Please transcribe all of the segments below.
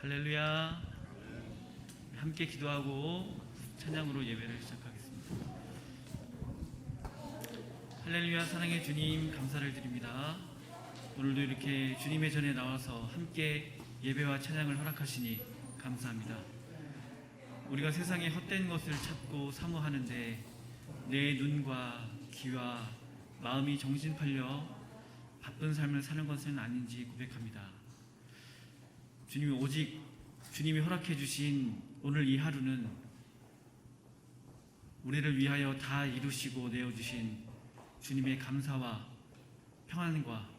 할렐루야. 함께 기도하고 찬양으로 예배를 시작하겠습니다. 할렐루야. 사랑의 주님, 감사를 드립니다. 오늘도 이렇게 주님의 전에 나와서 함께 예배와 찬양을 허락하시니 감사합니다. 우리가 세상의 헛된 것을 찾고 사모하는데 내 눈과 귀와 마음이 정신 팔려 바쁜 삶을 사는 것은 아닌지 고백합니다. 주님이 오직 주님이 허락해 주신 오늘 이 하루는 우리를 위하여 다 이루시고 내어주신 주님의 감사와 평안과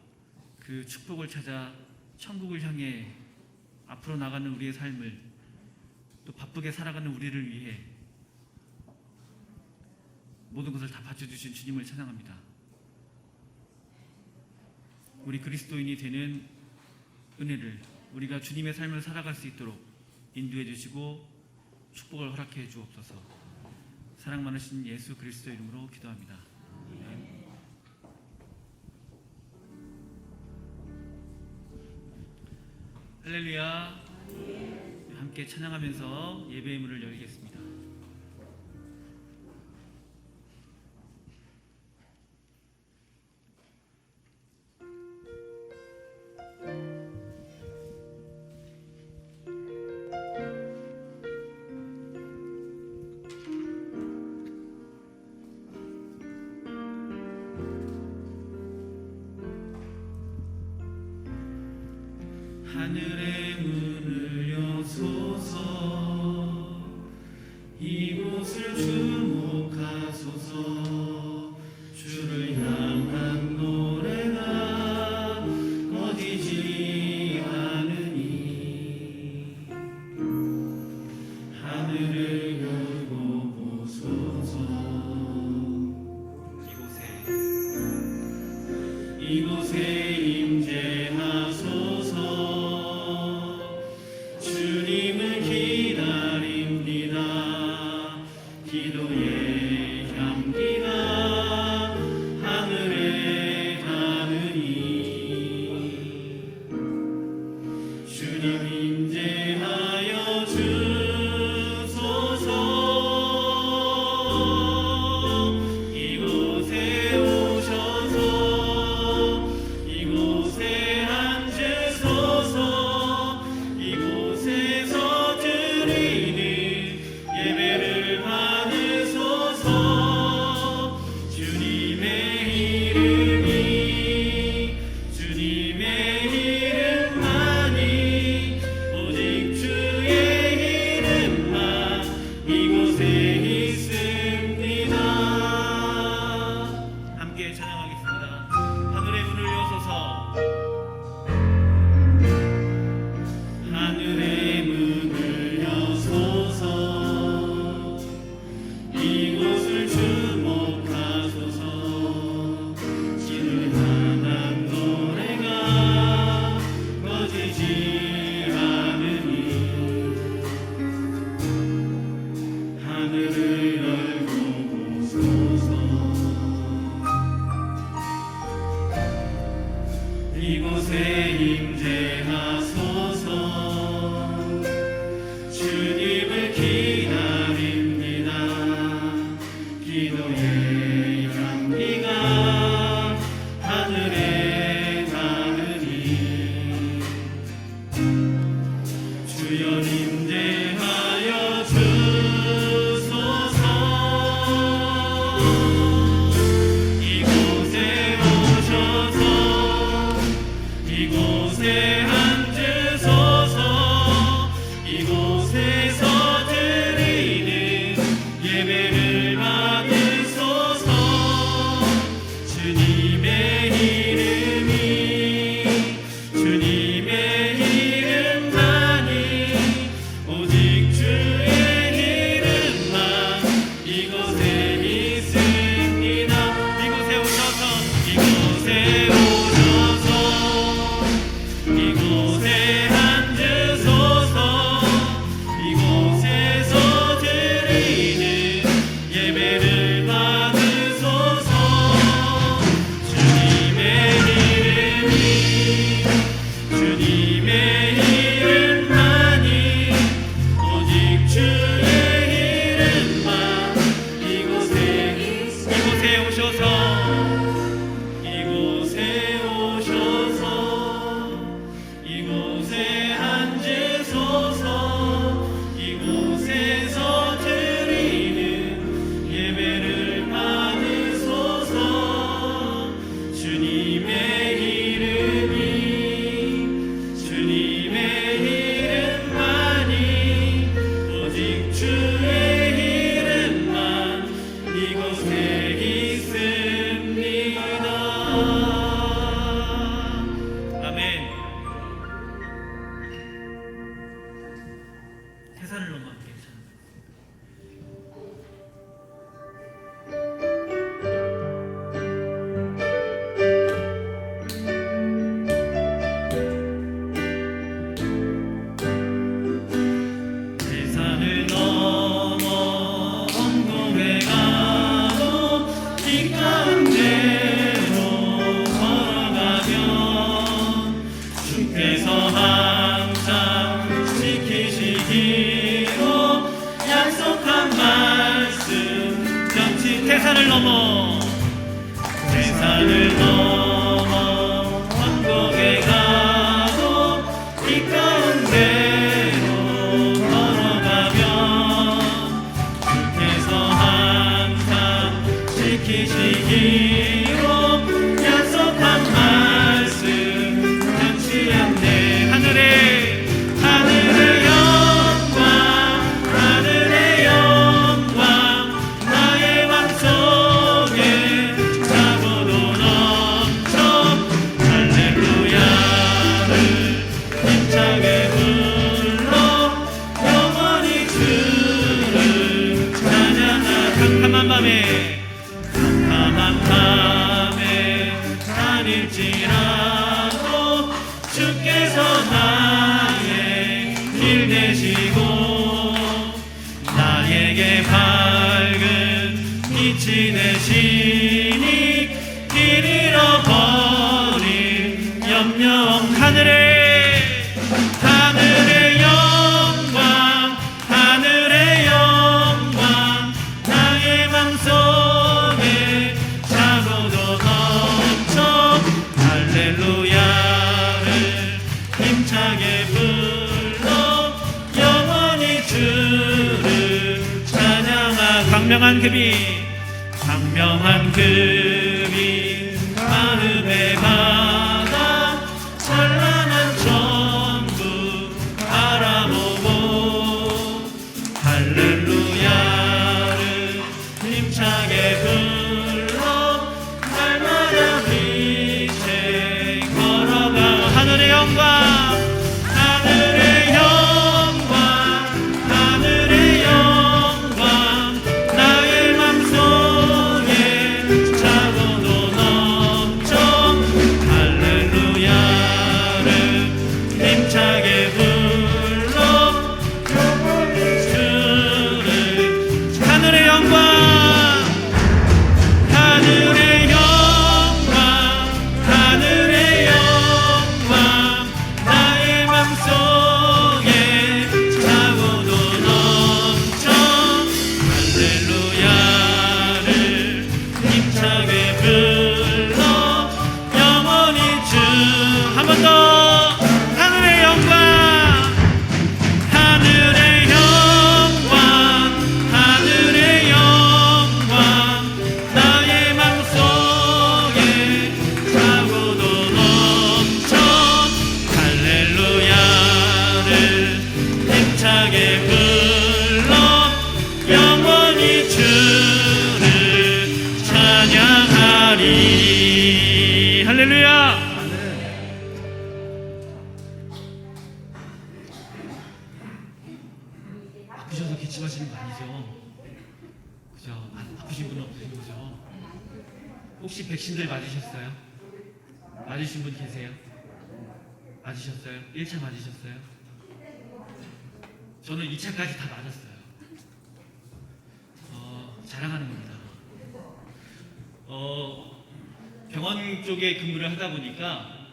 그 축복을 찾아 천국을 향해 앞으로 나가는 우리의 삶을, 또 바쁘게 살아가는 우리를 위해 모든 것을 다 바쳐주신 주님을 찬양합니다. 우리 그리스도인이 되는 은혜를, 우리가 주님의 삶을 살아갈 수 있도록 인도해 주시고 축복을 허락해 주옵소서. 사랑 많으신 예수 그리스도 이름으로 기도합니다. 아멘. 할렐루야. 함께 찬양하면서 예배의 문을 열겠습니다. 하늘의 문을 여소서, 이곳을 주목하소서. 주를 향한 노래가 꺼지지 않으니 하늘을 열고 보소서. 이곳에 임재하소서. 주님을 기다립니다. 기도의 향기가 하늘에 닿으니 주님 임재하여 주소서. 이곳에 오셔서 이곳에 앉으소서. 이곳에서 드리는 예배를 받으소서. 주님의 이름만이, 오직 주의 이름만 이곳에 있습니다. 함께 찬양하겠습니다. 하늘의 문을 여소서. 하늘의 문을 여소서. 이곳을 주목하소서. 주를 향한 노래가 꺼지지 않으니 하늘을 열고 보소서. 이곳에 임재하소서. 주님을 기다립니다. 기도의 향기가 하늘에 닿으니 주여 임재하여 주소서. 이곳에 오셔서 이곳에 세상을 넘어 천국에 가고 이 가운데로 걸어가면 주께서 항상 지키시기로 약속한 말씀 변치 않네. 하늘의 영광 나의 맘속에 차고도 넘쳐 할렐루야를 힘차게 불러 영원히 주를 찬양하. 캄캄한 밤에 다닐지라도 주께서 나의 길 되시고 나에게 밝은 빛이 되시니 길 잃어버릴 염려 없. 하늘의 영광 나의 맘속에 차고도 넘쳐 할렐루야를 힘차게 불러 영원히 주를 찬양하. 광명한 급이 마음에 받아 찬란한 천국 바라보고 할렐루야를 힘차게 불러 날마다 빛에 걸어가. 하늘의 영광 나의 맘속에 차고도 넘쳐 할렐루야를 힘차게 불러 주를. 하늘의 영광 나의 맘속에 차고도 넘쳐 할렐루야를 힘차게 불러 영원히 주. 한 번 더. 하늘의 영광 나의 맘속에 차고도 넘쳐 할렐루야를 힘차게 불러 영원히 주를 찬양하리. 할렐루야. 아프셔서 기침하시는 거 아니죠? 그죠? 아프신 분은 없으신 거죠? 혹시 백신들 맞으셨어요? 맞으신 분 계세요? 맞으셨어요? 1차 맞으셨어요? 저는 2차까지 다 맞았어요. 자랑하는 겁니다. 병원 쪽에 근무를 하다 보니까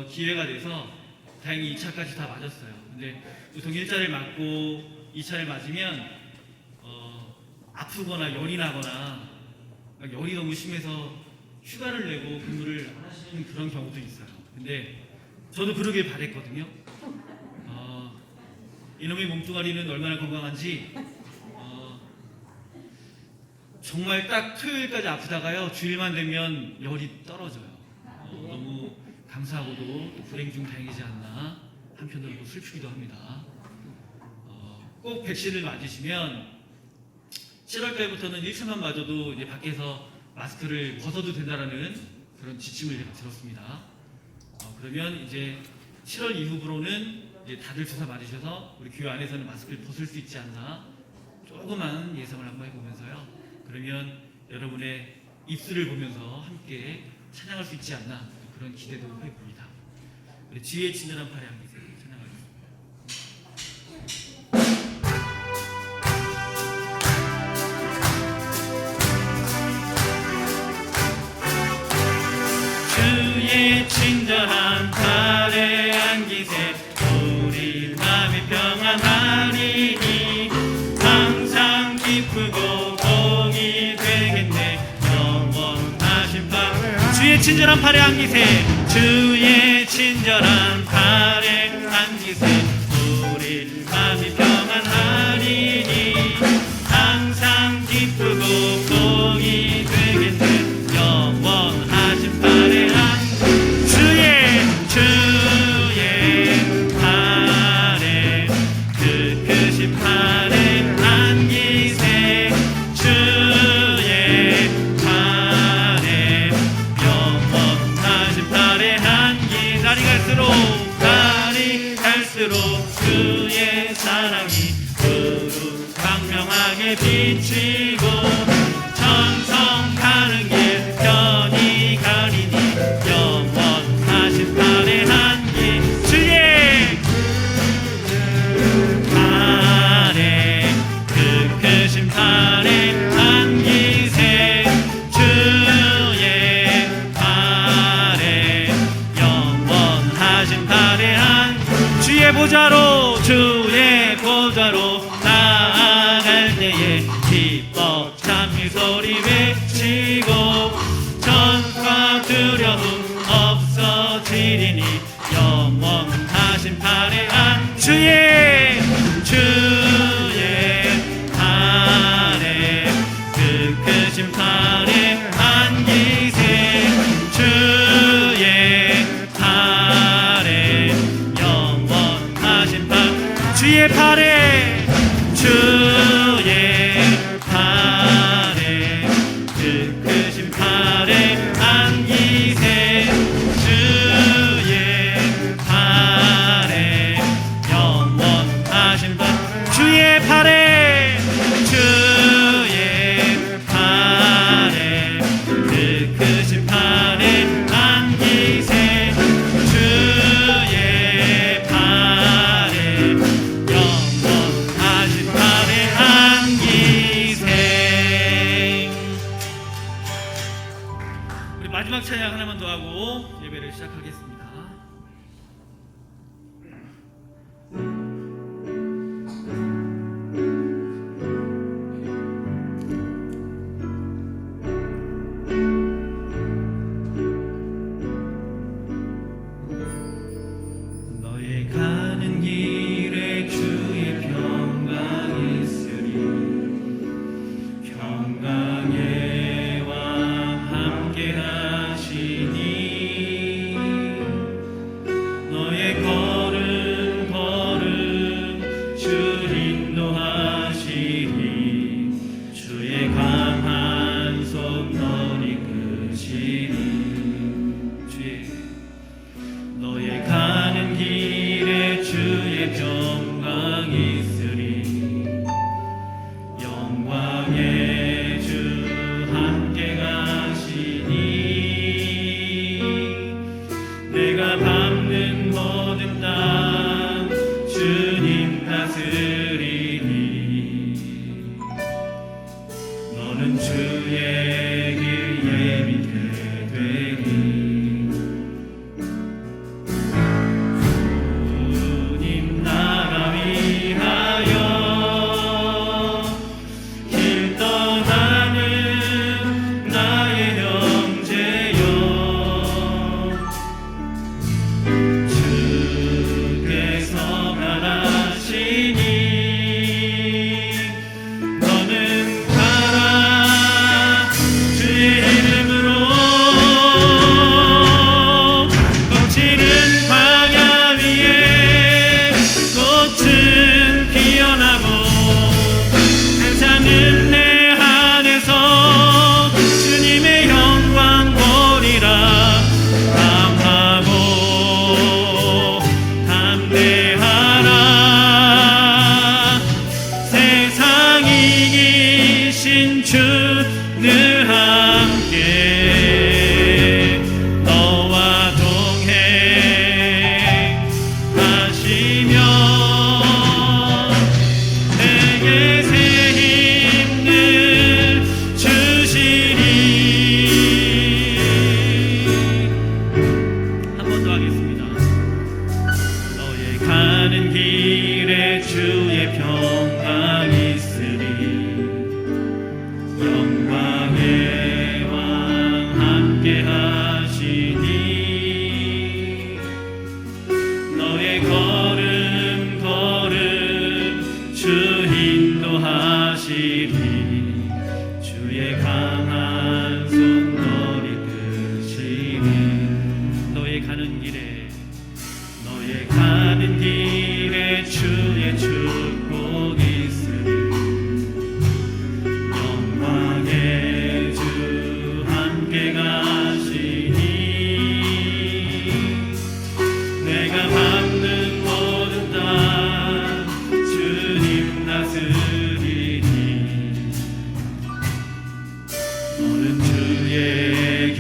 기회가 돼서 다행히 2차까지 다 맞았어요. 근데 보통 1차를 맞고 2차를 맞으면 아프거나 열이 나거나 열이 너무 심해서 휴가를 내고 근무를 안 하시는 그런 경우도 있어요. 근데 저도 그러길 바랬거든요. 이놈의 몸뚱아리는 얼마나 건강한지 정말 딱 토요일까지 아프다가요 주일만 되면 열이 떨어져요. 너무 감사하고도 또 불행 중 다행이지 않나 한편으로도 슬프기도 합니다. 꼭 백신을 맞으시면 7월달부터는 1차만 맞아도 이제 밖에서 마스크를 벗어도 된다라는 그런 지침을 제가 들었습니다. 그러면 이제 7월 이후로는 이제 다들 주사 맞으셔서 우리 교회 안에서는 마스크를 벗을 수 있지 않나 조그만 예상을 한번 해보면서요. 그러면 여러분의 입술을 보면서 함께 찬양할 수 있지 않나 그런 기대도 해봅니다. 우리 지혜의 친절한 팔에 함께 찬양하겠습니다. 주의 친절한 팔에 안기세 우리 마음이 평안하리니 항상 기쁘고 복이 되겠네. 주의 친절한 팔에 안기세 주의 친절한 팔에 안기세 우리 마음이 평안하리니 항상 기쁘고 복이 되겠네 영원하신 팔에 주의 팔에 그 크신 팔에 안기세 주의 팔에 영원하신 팔에 안기 날이 갈수록 주의 사랑이 두루 광명하게 비치고 천성 가는 길 편히 가리니 영원하신 팔에 안기 주의 팔에 그 크신 팔에 안기세 주의 팔에 영원하신 팔에 주의 보좌로 나아갈 때에 기뻐 찬미 소리 외치고 전과 두려움 없어지리니 영원하신 팔에 주의 팔에 그 크신 팔에 안기세 주의 팔에 영원하신 팔 주의 팔에 그 크신 팔에 안기세 주의 팔에 영원하신 팔 주의 팔에 그 크신 팔에 안기세 주의 팔에 영원하신 팔에 안기세. 우리 마지막 찬양 하나만 더 하고 예배를 시작하겠습니다. 너의 가는 길에 주의 평강이 있으리 평강의 왕 함께 하시니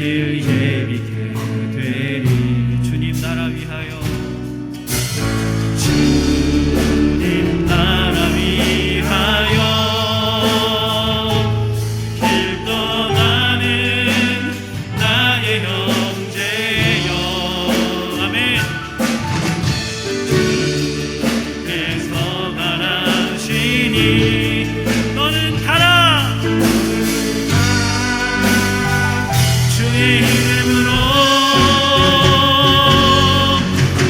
길 예비케 되리. 주님 나라 위하여, 주님 나라 위하여 길 떠나는 나의 형제여. 아멘. 주께서 말하시니 너는 가라. 주의 이름으로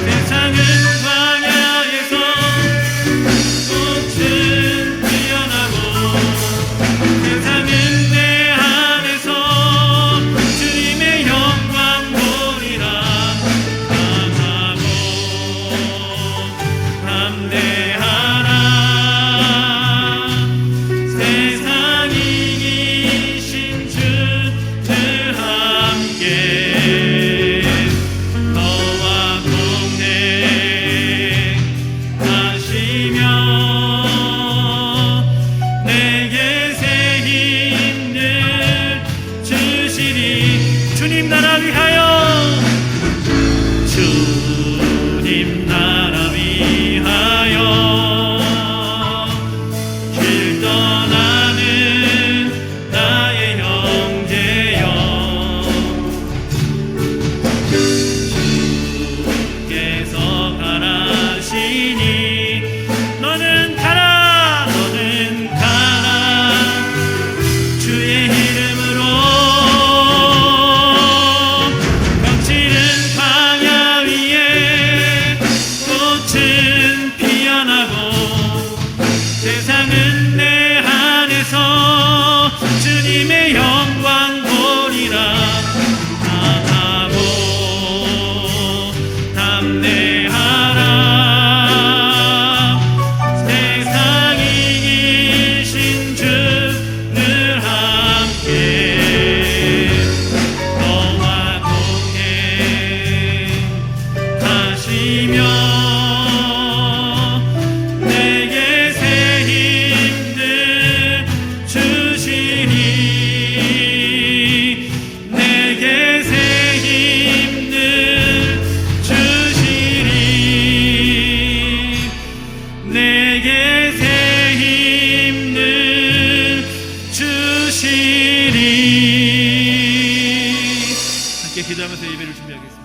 세상은 광야에서 꽃은 피어나고 세상은 내 안에서 주님의 영광 보리라. 강하고 담대하라. 세상 이기신 주들 함께 너와 동행하시며 내게 새 힘을 주시리. 주님 나라 위하여, 주님 나라 위하여 길 떠나는 나의 형제여. 주께서 가라시니 너는 가라. 너는 가라. 주의 이름으로 거칠은 광야 위에 꽃은 피어나고 세상은 내 안에서 주님의 영광 보리라. 강하고 담대하라. 세상 이기신 주늘 함께 너와 동행하시며 내게 새 힘들 주시니. 내게 새 힘들 주시리. 내게 새 힘들 주시리. 함께 기도하면서 예배를 준비하겠습니다.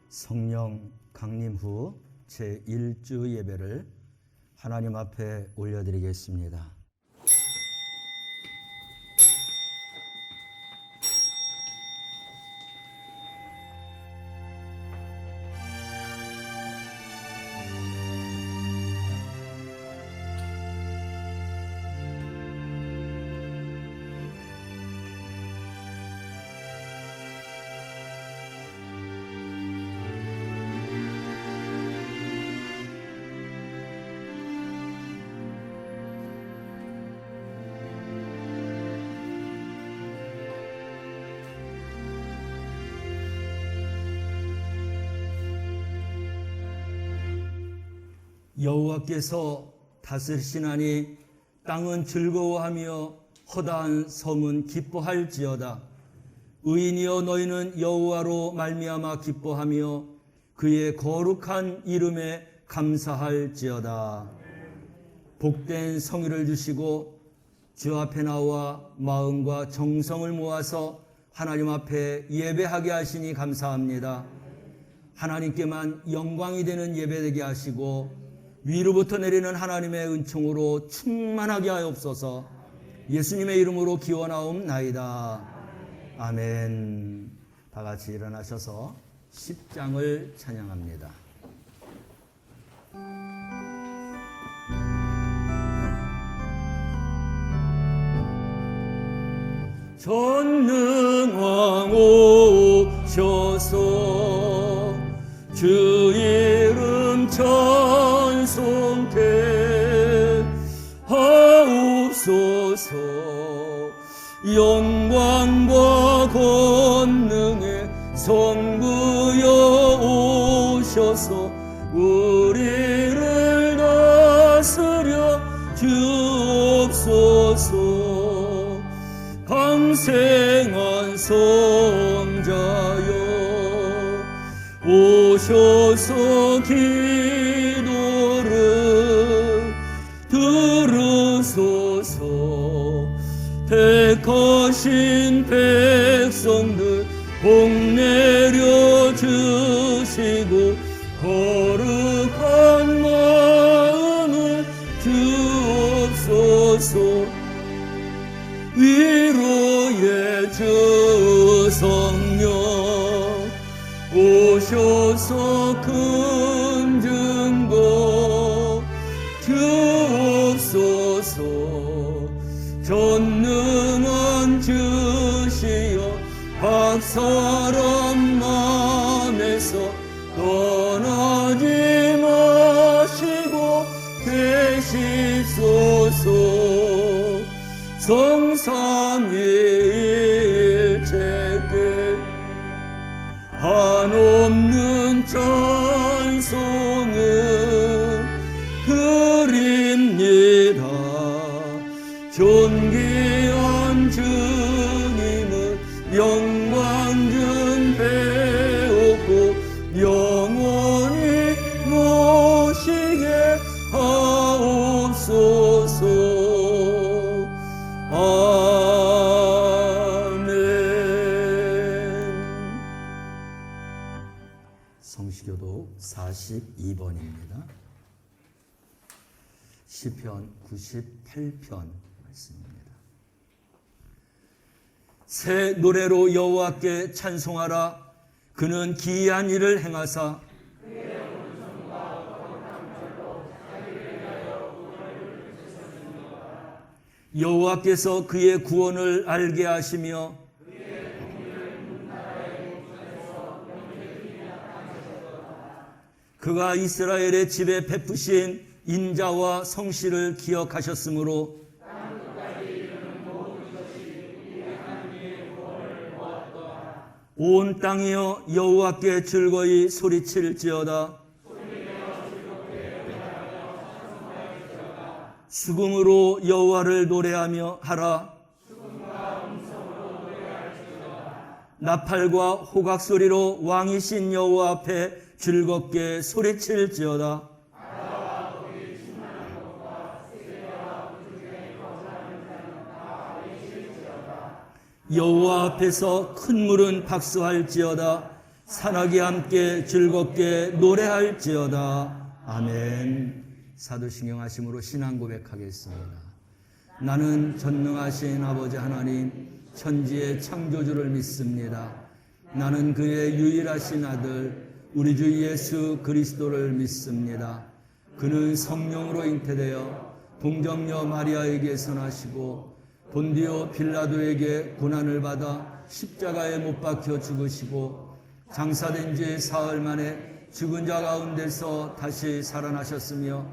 성령 강림 후 제1주 예배를 하나님 앞에 올려드리겠습니다. 여호와께서 다스리시나니 땅은 즐거워하며 허다한 성은 기뻐할지어다. 의인이여 너희는 여호와로 말미암아 기뻐하며 그의 거룩한 이름에 감사할지어다. 복된 성의를 주시고 주 앞에 나와 마음과 정성을 모아서 하나님 앞에 예배하게 하시니 감사합니다. 하나님께만 영광이 되는 예배되게 하시고 위로부터 내리는 하나님의 은총으로 충만하게 하옵소서. 예수님의 이름으로 기원하옵나이다. 아멘. 다 같이 일어나셔서 10장을 찬양합니다. 전능왕 오셔서 주 이름 찬송케 하옵소서. 영광과 권능의 성부여 오셔서 우리를 다스려 주옵소서. 강생한 성자여 오셔서 기도를 들으소서. 택하신 백성들 복 내려 주시고 거룩한 마음을 주옵소서. 위로의 주 성령 오셔서 큰 증거 주옵소서. 전능한 주시여 박사람 맘에서 떠나지 마시고 계시소서. 성삼위일체께 한없는 찬송을 드립니다. 존귀한 주님을 영광 배우고 영원히 모시게 하옵소서. 아멘. 성시교독 42번입니다. 시편 98편 말씀입니다. 새 노래로 여호와께 찬송하라. 그는 기이한 일을 행하사 여호와께서 그의 구원을 알게 하시며 그가 이스라엘의 집에 베푸신 인자와 성실을 기억하셨으므로 온 땅이여 여호와께 즐거이 소리칠지어다. 수금으로 여호와를 노래하며 하라. 나팔과 호각 소리로 왕이신 여호와 앞에 즐겁게 소리칠지어다. 여호와 앞에서 큰 물은 박수할지어다. 산악이 함께 즐겁게 노래할지어다. 아멘. 사도신경 하심으로 신앙 고백하겠습니다. 나는 전능하신 아버지 하나님 천지의 창조주를 믿습니다. 나는 그의 유일하신 아들 우리 주 예수 그리스도를 믿습니다. 그는 성령으로 잉태되어 동정녀 마리아에게서 나시고 본디오 빌라도에게 고난을 받아 십자가에 못 박혀 죽으시고 장사된 지 사흘 만에 죽은 자 가운데서 다시 살아나셨으며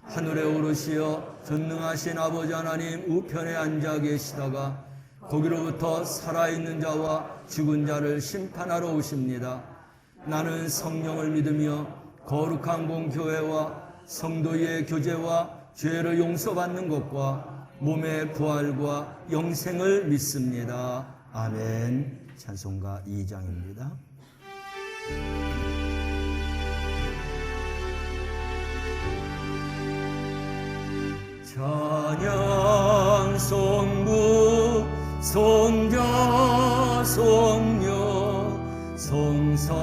하늘에 오르시어 전능하신 아버지 하나님 우편에 앉아 계시다가 거기로부터 살아있는 자와 죽은 자를 심판하러 오십니다. 나는 성령을 믿으며 거룩한 공교회와 성도의 교제와 죄를 용서받는 것과 몸의 부활과 영생을 믿습니다. 아멘. 찬송가 2장입니다. 찬양 성부 성자 성령 성삼위일체께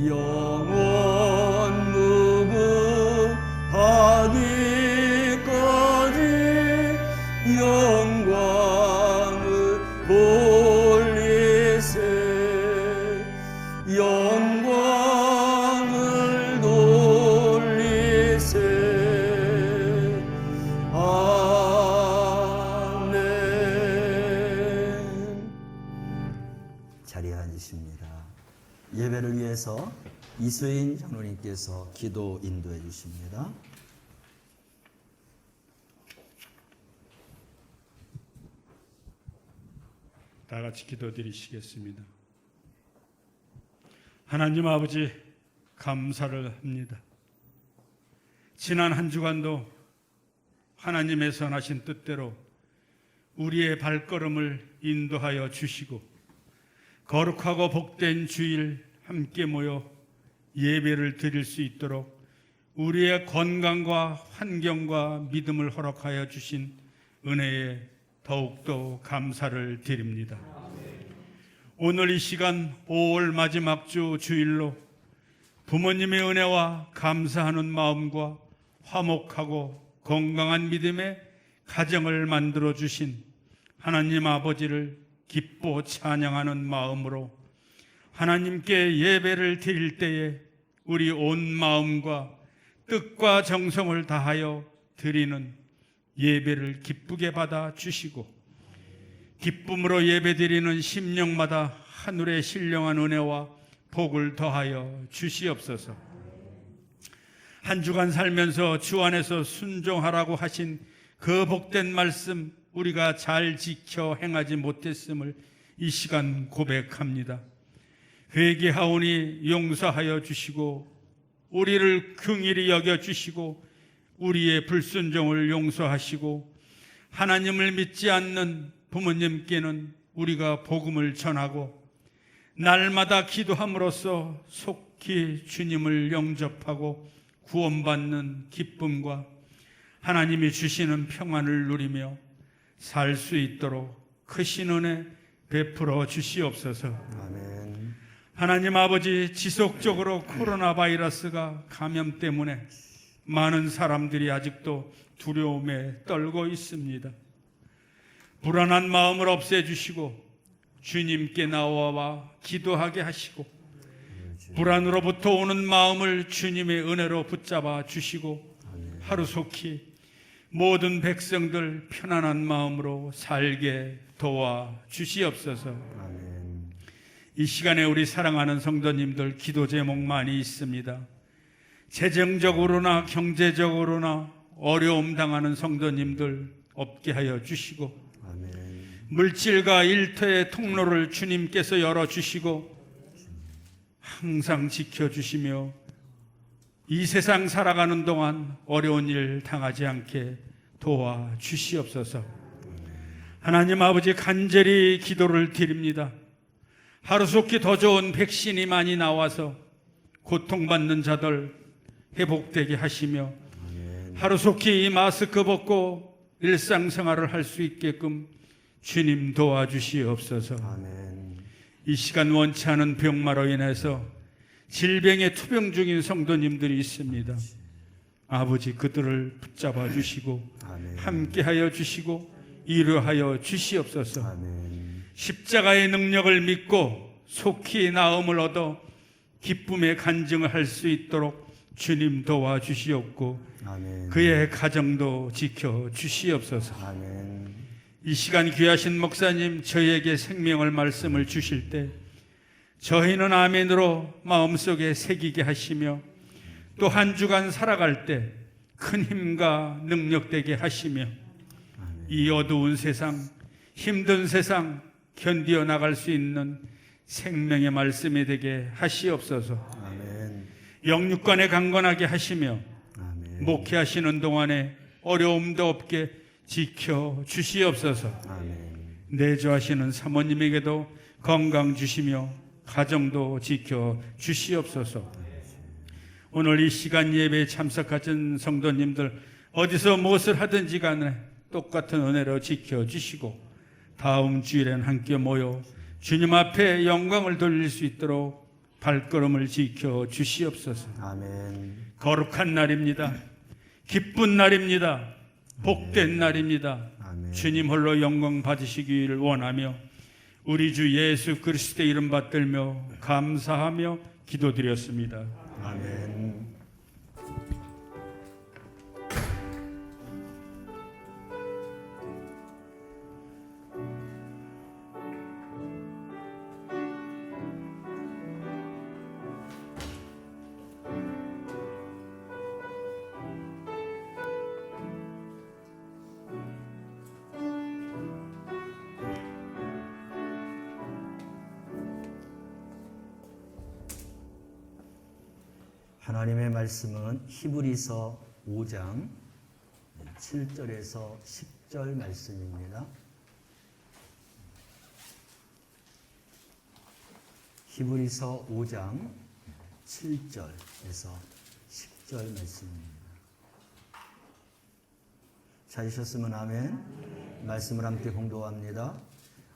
영원 무궁하기까지 영광을 돌리세. 영광을 돌리세. 주십니다. 예배를 위해서 이수인 장로님께서 기도 인도해 주십니다. 다 같이 기도드리시겠습니다. 하나님 아버지, 감사를 합니다. 지난 한 주간도 하나님의 선하신 뜻대로 우리의 발걸음을 인도하여 주시고 거룩하고 복된 주일 함께 모여 예배를 드릴 수 있도록 우리의 건강과 환경과 믿음을 허락하여 주신 은혜에 더욱더 감사를 드립니다. 오늘 이 시간 5월 마지막 주 주일로 부모님의 은혜와 감사하는 마음과 화목하고 건강한 믿음의 가정을 만들어 주신 하나님 아버지를 기뻐 찬양하는 마음으로 하나님께 예배를 드릴 때에 우리 온 마음과 뜻과 정성을 다하여 드리는 예배를 기쁘게 받아 주시고 기쁨으로 예배드리는 심령마다 하늘의 신령한 은혜와 복을 더하여 주시옵소서. 한 주간 살면서 주 안에서 순종하라고 하신 그 복된 말씀 우리가 잘 지켜 행하지 못했음을 이 시간 고백합니다. 회개하오니 용서하여 주시고 우리를 긍휼히 여겨 주시고 우리의 불순종을 용서하시고 하나님을 믿지 않는 부모님께는 우리가 복음을 전하고 날마다 기도함으로써 속히 주님을 영접하고 구원받는 기쁨과 하나님이 주시는 평안을 누리며 살 수 있도록 크신 은혜 베풀어 주시옵소서. 아멘. 하나님 아버지, 지속적으로 코로나 바이러스가 감염 때문에 많은 사람들이 아직도 두려움에 떨고 있습니다. 불안한 마음을 없애주시고 주님께 나와 기도하게 하시고 불안으로부터 오는 마음을 주님의 은혜로 붙잡아 주시고 하루속히 모든 백성들 편안한 마음으로 살게 도와 주시옵소서. 아멘. 이 시간에 우리 사랑하는 성도님들 기도 제목 많이 있습니다. 재정적으로나 경제적으로나 어려움 당하는 성도님들 없게 하여 주시고 아멘. 물질과 일터의 통로를 주님께서 열어주시고 항상 지켜주시며 이 세상 살아가는 동안 어려운 일 당하지 않게 도와주시옵소서. 하나님 아버지, 간절히 기도를 드립니다. 하루속히 더 좋은 백신이 많이 나와서 고통받는 자들 회복되게 하시며 하루속히 이 마스크 벗고 일상생활을 할 수 있게끔 주님 도와주시옵소서. 아멘. 이 시간 원치 않은 병마로 인해서 질병에 투병 중인 성도님들이 있습니다. 아버지, 그들을 붙잡아 주시고 아멘. 함께하여 주시고 위로하여 주시옵소서. 아멘. 십자가의 능력을 믿고 속히 나음을 얻어 기쁨의 간증을 할 수 있도록 주님 도와주시옵고 아멘. 그의 가정도 지켜주시옵소서. 아멘. 이 시간 귀하신 목사님 저희에게 생명을 말씀을 주실 때 저희는 아멘으로 마음속에 새기게 하시며 또 한 주간 살아갈 때 큰 힘과 능력되게 하시며 이 어두운 세상, 힘든 세상 견디어 나갈 수 있는 생명의 말씀이 되게 하시옵소서. 아멘. 영육간에 강건하게 하시며 아멘. 목회하시는 동안에 어려움도 없게 지켜 주시옵소서. 아멘. 내조하시는 사모님에게도 건강 주시며 가정도 지켜 주시옵소서. 오늘 이 시간 예배에 참석하신 성도님들 어디서 무엇을 하든지 간에 똑같은 은혜로 지켜주시고 다음 주일엔 함께 모여 주님 앞에 영광을 돌릴 수 있도록 발걸음을 지켜주시옵소서. 아멘. 거룩한 날입니다. 기쁜 날입니다. 복된 날입니다. 아멘. 주님 홀로 영광 받으시기를 원하며 우리 주 예수 그리스도의 이름 받들며 감사하며 기도드렸습니다. 아멘. 하나님의 말씀은 히브리서 5장 7절에서 10절 말씀입니다. 히브리서 5장 7절에서 10절 말씀입니다. 찾으셨으면 아멘. 말씀을 함께 공독합니다.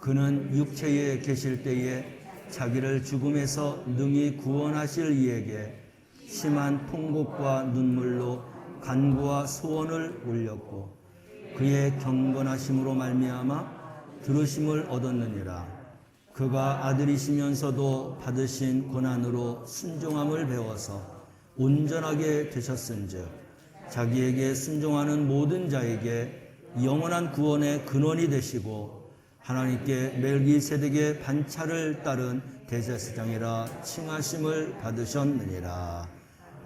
그는 육체에 계실 때에 자기를 죽음에서 능히 구원하실 이에게 심한 통곡과 눈물로 간구와 소원을 올렸고 그의 경건하심으로 말미암아 들으심을 얻었느니라. 그가 아들이시면서도 받으신 고난으로 순종함을 배워서 온전하게 되셨은즉 자기에게 순종하는 모든 자에게 영원한 구원의 근원이 되시고 하나님께 멜기세덱의 반차를 따른 대제사장이라 칭하심을 받으셨느니라.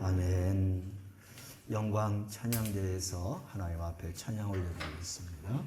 아멘. 영광 찬양대에서 하나님 앞에 찬양 올려드리겠습니다.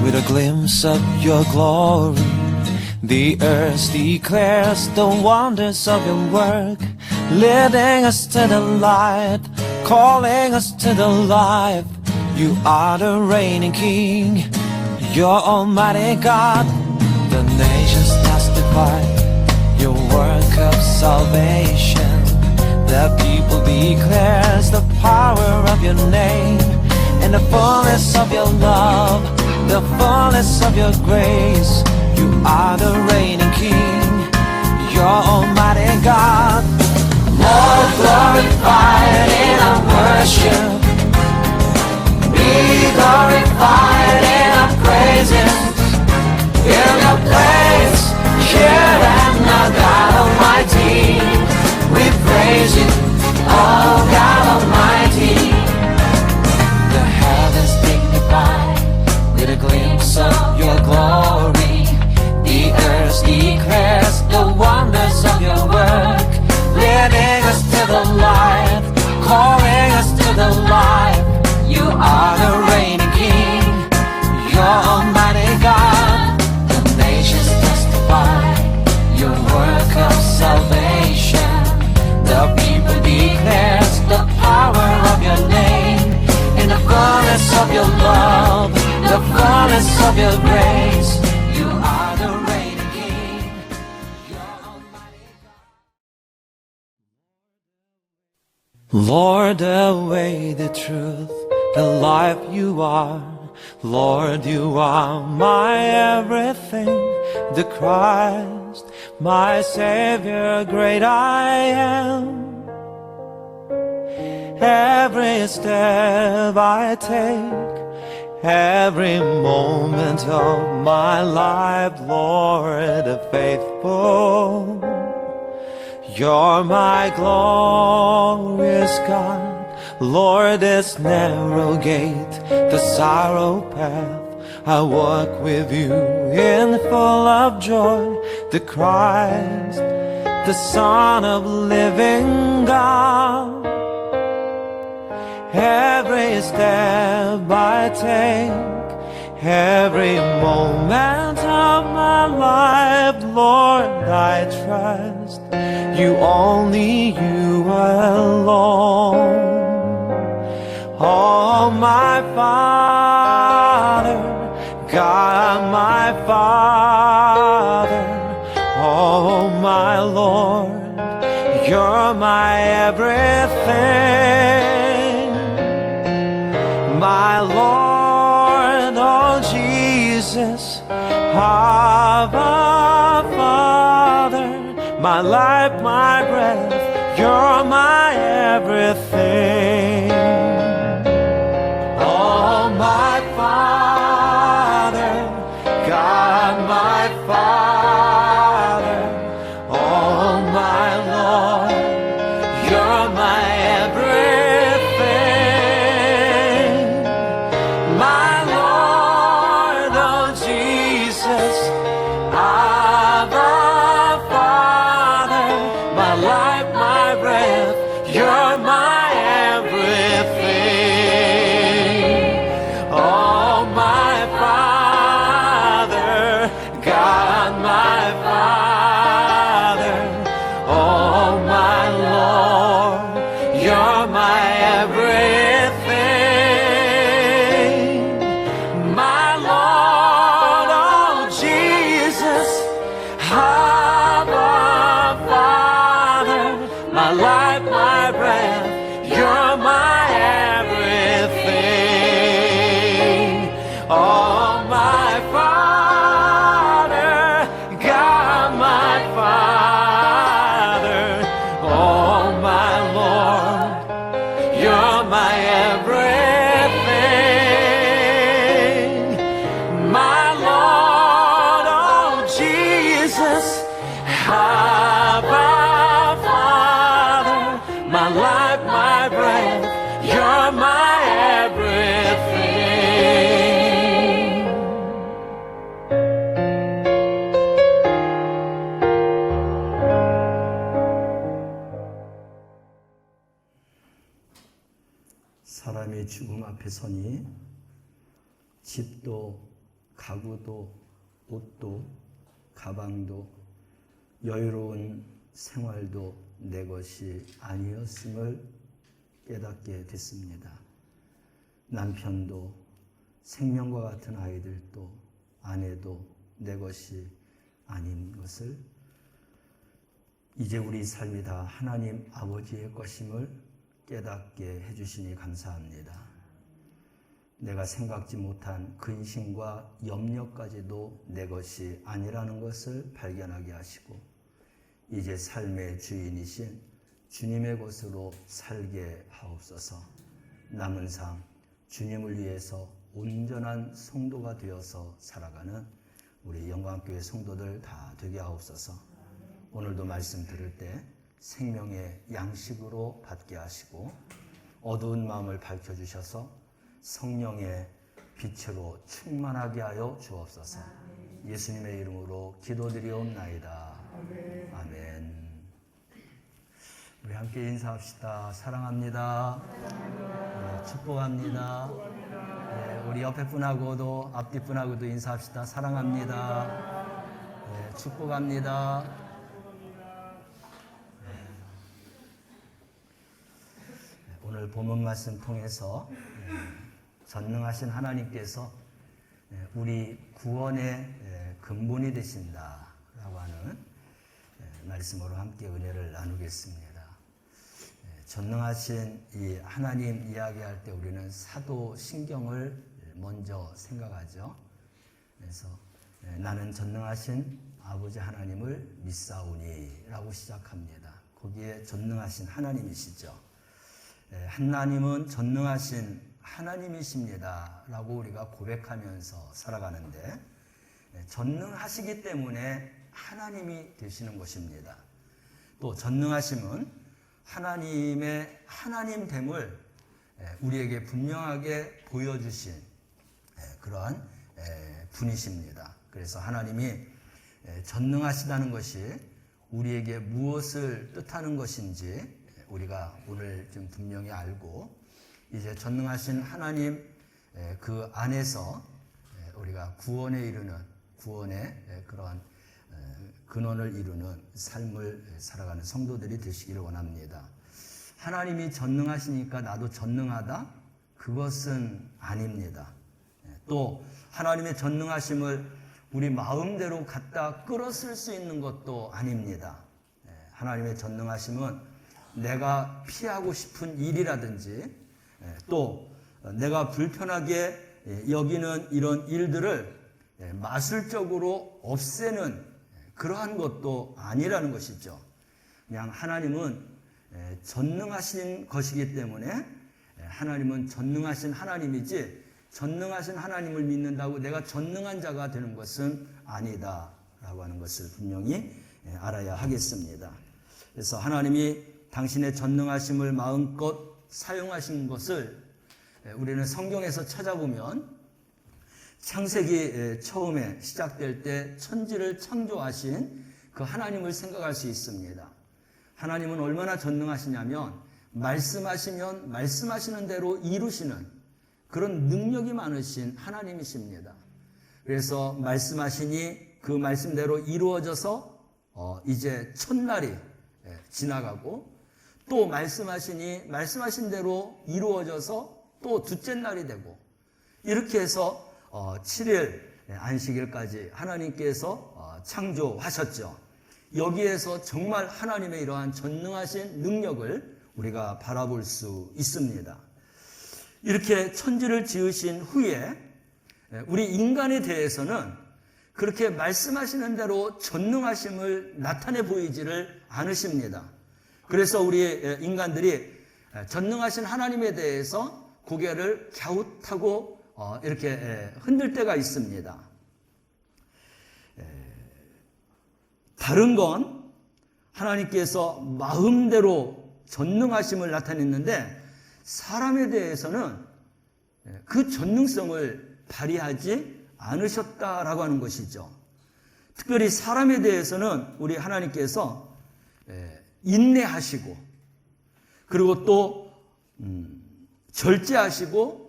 With a glimpse of your glory, the earth declares the wonders of your work, leading us to the light, calling us to the life. You are the reigning King, you're Almighty God. The nations testify your work of salvation. The people declares the power of your name and the fullness of your love, the fullness of your grace. You are the reigning King, you're Almighty God. Lord, glorified in our worship, be glorified in our praises. In your place, here and now, God Almighty, we praise you, oh God Almighty. glory. The earth declares the wonders of your work, leading us to the light, calling us to the light. You are the reigning King, you're Almighty God. The nations testify your work of salvation. The people declares the power of your name. In the fullness of your love, the fullness of your grace, you are the reigning King, you're Almighty God. Lord, the way, the truth, the life you are. Lord, you are my everything, the Christ, my Savior, great I am. Every step I take, every moment of my life, Lord, faithful. You're my glorious God. Lord, this narrow gate, the sorrow path, I walk with you in full of joy. The Christ, the Son of living God. Every step I take, every moment of my life, Lord, I trust you, only you alone. Oh, my Father, God, my Father, oh, my Lord, you're my everything. My Lord, oh Jesus, Abba, Father, my life, my breath, you're my everything. Oh, my Father, God, my Father, oh, my Lord, you're my everything. My Lord, oh Jesus, Abba, Father, my life, my breath, you're my everything. Oh, my Father, God, my Father, oh, my Lord, you're my everything. My Lord, oh Jesus, Abba, Father, my life, my breath, you're my everything. Oh, my Father, God, my Father, oh, my Lord, you're my everything. My Lord, oh Jesus, Abba, Father, my life, my breath, you're my everything. 사람이 죽음 앞에 서니 집도 가구도 옷도 가방도 여유로운 생활도 내 것이 아니었음을 깨닫게 됐습니다. 남편도 생명과 같은 아이들도 아내도 내 것이 아닌 것을, 이제 우리 삶이 다 하나님 아버지의 것임을 깨닫게 해주시니 감사합니다. 내가 생각지 못한 근심과 염려까지도 내 것이 아니라는 것을 발견하게 하시고, 이제 삶의 주인이신 주님의 것으로 살게 하옵소서. 남은 삶 주님을 위해서 온전한 성도가 되어서 살아가는 우리 영광교회 성도들 다 되게 하옵소서. 오늘도 말씀 들을 때 생명의 양식으로 받게 하시고, 어두운 마음을 밝혀주셔서 성령의 빛으로 충만하게 하여 주옵소서. 예수님의 이름으로 기도드리옵나이다. 아멘. 우리 함께 인사합시다. 사랑합니다. 네, 축복합니다. 네, 우리 옆에 분하고도 앞뒤 분하고도 인사합시다. 사랑합니다. 네, 축복합니다. 네. 오늘 본문 말씀 통해서 전능하신 하나님께서 우리 구원의 근본이 되신다라고 하는 말씀으로 함께 은혜를 나누겠습니다. 전능하신 이 하나님 이야기할 때 우리는 사도신경을 먼저 생각하죠. 그래서 나는 전능하신 아버지 하나님을 믿사오니라고 시작합니다. 거기에 전능하신 하나님이시죠. 하나님은 전능하신 하나님이십니다 라고 우리가 고백하면서 살아가는데, 전능하시기 때문에 하나님이 되시는 것입니다. 또 전능하심은 하나님의 하나님됨을 우리에게 분명하게 보여주신 그러한 분이십니다. 그래서 하나님이 전능하시다는 것이 우리에게 무엇을 뜻하는 것인지 우리가 오늘 좀 분명히 알고, 이제 전능하신 하나님 그 안에서 우리가 구원에 이르는, 구원의 그러한 근원을 이루는 삶을 살아가는 성도들이 되시기를 원합니다. 하나님이 전능하시니까 나도 전능하다? 그것은 아닙니다. 또 하나님의 전능하심을 우리 마음대로 갖다 끌어쓸 수 있는 것도 아닙니다. 하나님의 전능하심은 내가 피하고 싶은 일이라든지 또 내가 불편하게 여기는 이런 일들을 마술적으로 없애는 그러한 것도 아니라는 것이죠. 그냥 하나님은 전능하신 것이기 때문에 하나님은 전능하신 하나님이지, 전능하신 하나님을 믿는다고 내가 전능한 자가 되는 것은 아니다라고 하는 것을 분명히 알아야 하겠습니다. 그래서 하나님이 당신의 전능하심을 마음껏 사용하신 것을 우리는 성경에서 찾아보면 창세기 처음에 시작될 때 천지를 창조하신 그 하나님을 생각할 수 있습니다. 하나님은 얼마나 전능하시냐면 말씀하시면 말씀하시는 대로 이루시는 그런 능력이 많으신 하나님이십니다. 그래서 말씀하시니 그 말씀대로 이루어져서 이제 첫날이 지나가고, 또 말씀하시니 말씀하신 대로 이루어져서 또 둘째 날이 되고, 이렇게 해서 7일 안식일까지 하나님께서 창조하셨죠. 여기에서 정말 하나님의 이러한 전능하신 능력을 우리가 바라볼 수 있습니다. 이렇게 천지를 지으신 후에 우리 인간에 대해서는 그렇게 말씀하시는 대로 전능하심을 나타내 보이지를 않으십니다. 그래서 우리 인간들이 전능하신 하나님에 대해서 고개를 갸웃하고 이렇게 흔들 때가 있습니다. 다른 건 하나님께서 마음대로 전능하심을 나타냈는데, 사람에 대해서는 그 전능성을 발휘하지 않으셨다라고 하는 것이죠. 특별히 사람에 대해서는 우리 하나님께서 인내하시고, 그리고 또 절제하시고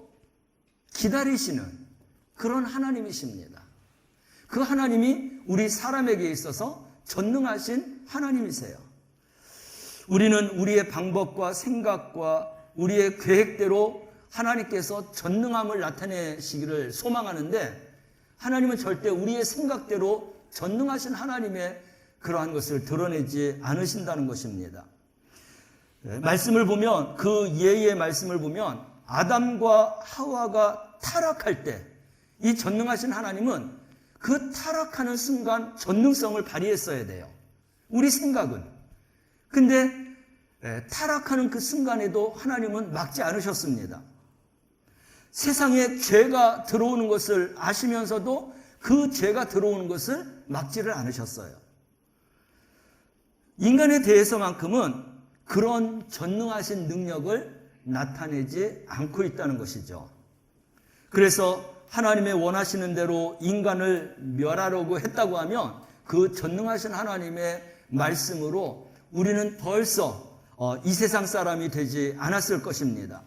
기다리시는 그런 하나님이십니다. 그 하나님이 우리 사람에게 있어서 전능하신 하나님이세요. 우리는 우리의 방법과 생각과 우리의 계획대로 하나님께서 전능함을 나타내시기를 소망하는데, 하나님은 절대 우리의 생각대로 전능하신 하나님의 그러한 것을 드러내지 않으신다는 것입니다. 말씀을 보면, 그 예의 말씀을 보면 아담과 하와가 타락할 때 이 전능하신 하나님은 그 타락하는 순간 전능성을 발휘했어야 돼요. 우리 생각은. 근데 타락하는 그 순간에도 하나님은 막지 않으셨습니다. 세상에 죄가 들어오는 것을 아시면서도 그 죄가 들어오는 것을 막지를 않으셨어요. 인간에 대해서만큼은 그런 전능하신 능력을 나타내지 않고 있다는 것이죠. 그래서 하나님의 원하시는 대로 인간을 멸하려고 했다고 하면 그 전능하신 하나님의 말씀으로 우리는 벌써 이 세상 사람이 되지 않았을 것입니다.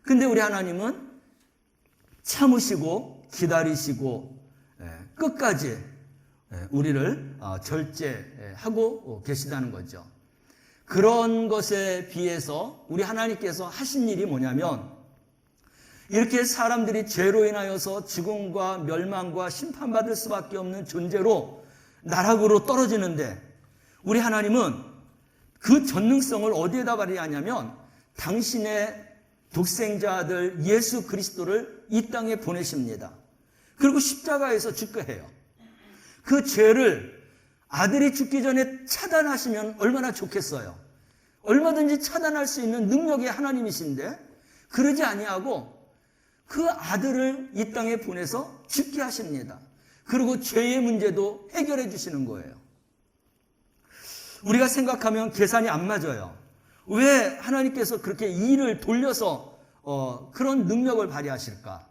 근데 우리 하나님은 참으시고 기다리시고 끝까지 우리를 절제하고 계시다는 거죠. 그런 것에 비해서 우리 하나님께서 하신 일이 뭐냐면, 이렇게 사람들이 죄로 인하여서 죽음과 멸망과 심판받을 수밖에 없는 존재로 나락으로 떨어지는데, 우리 하나님은 그 전능성을 어디에다 발휘하냐면 당신의 독생자 아들 예수 그리스도를 이 땅에 보내십니다. 그리고 십자가에서 죽게 해요. 그 죄를 아들이 죽기 전에 차단하시면 얼마나 좋겠어요. 얼마든지 차단할 수 있는 능력의 하나님이신데 그러지 아니하고 그 아들을 이 땅에 보내서 죽게 하십니다. 그리고 죄의 문제도 해결해 주시는 거예요. 우리가 생각하면 계산이 안 맞아요. 왜 하나님께서 그렇게 일을 돌려서 그런 능력을 발휘하실까?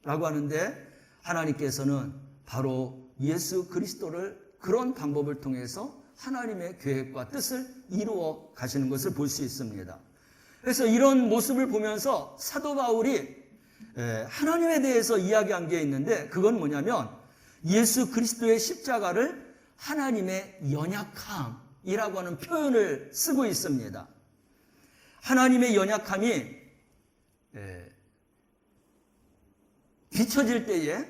라고 하는데, 하나님께서는 바로 예수 그리스도를 그런 방법을 통해서 하나님의 계획과 뜻을 이루어 가시는 것을 볼 수 있습니다. 그래서 이런 모습을 보면서 사도 바울이 하나님에 대해서 이야기한 게 있는데, 그건 뭐냐면 예수 그리스도의 십자가를 하나님의 연약함이라고 하는 표현을 쓰고 있습니다. 하나님의 연약함이 비춰질 때에,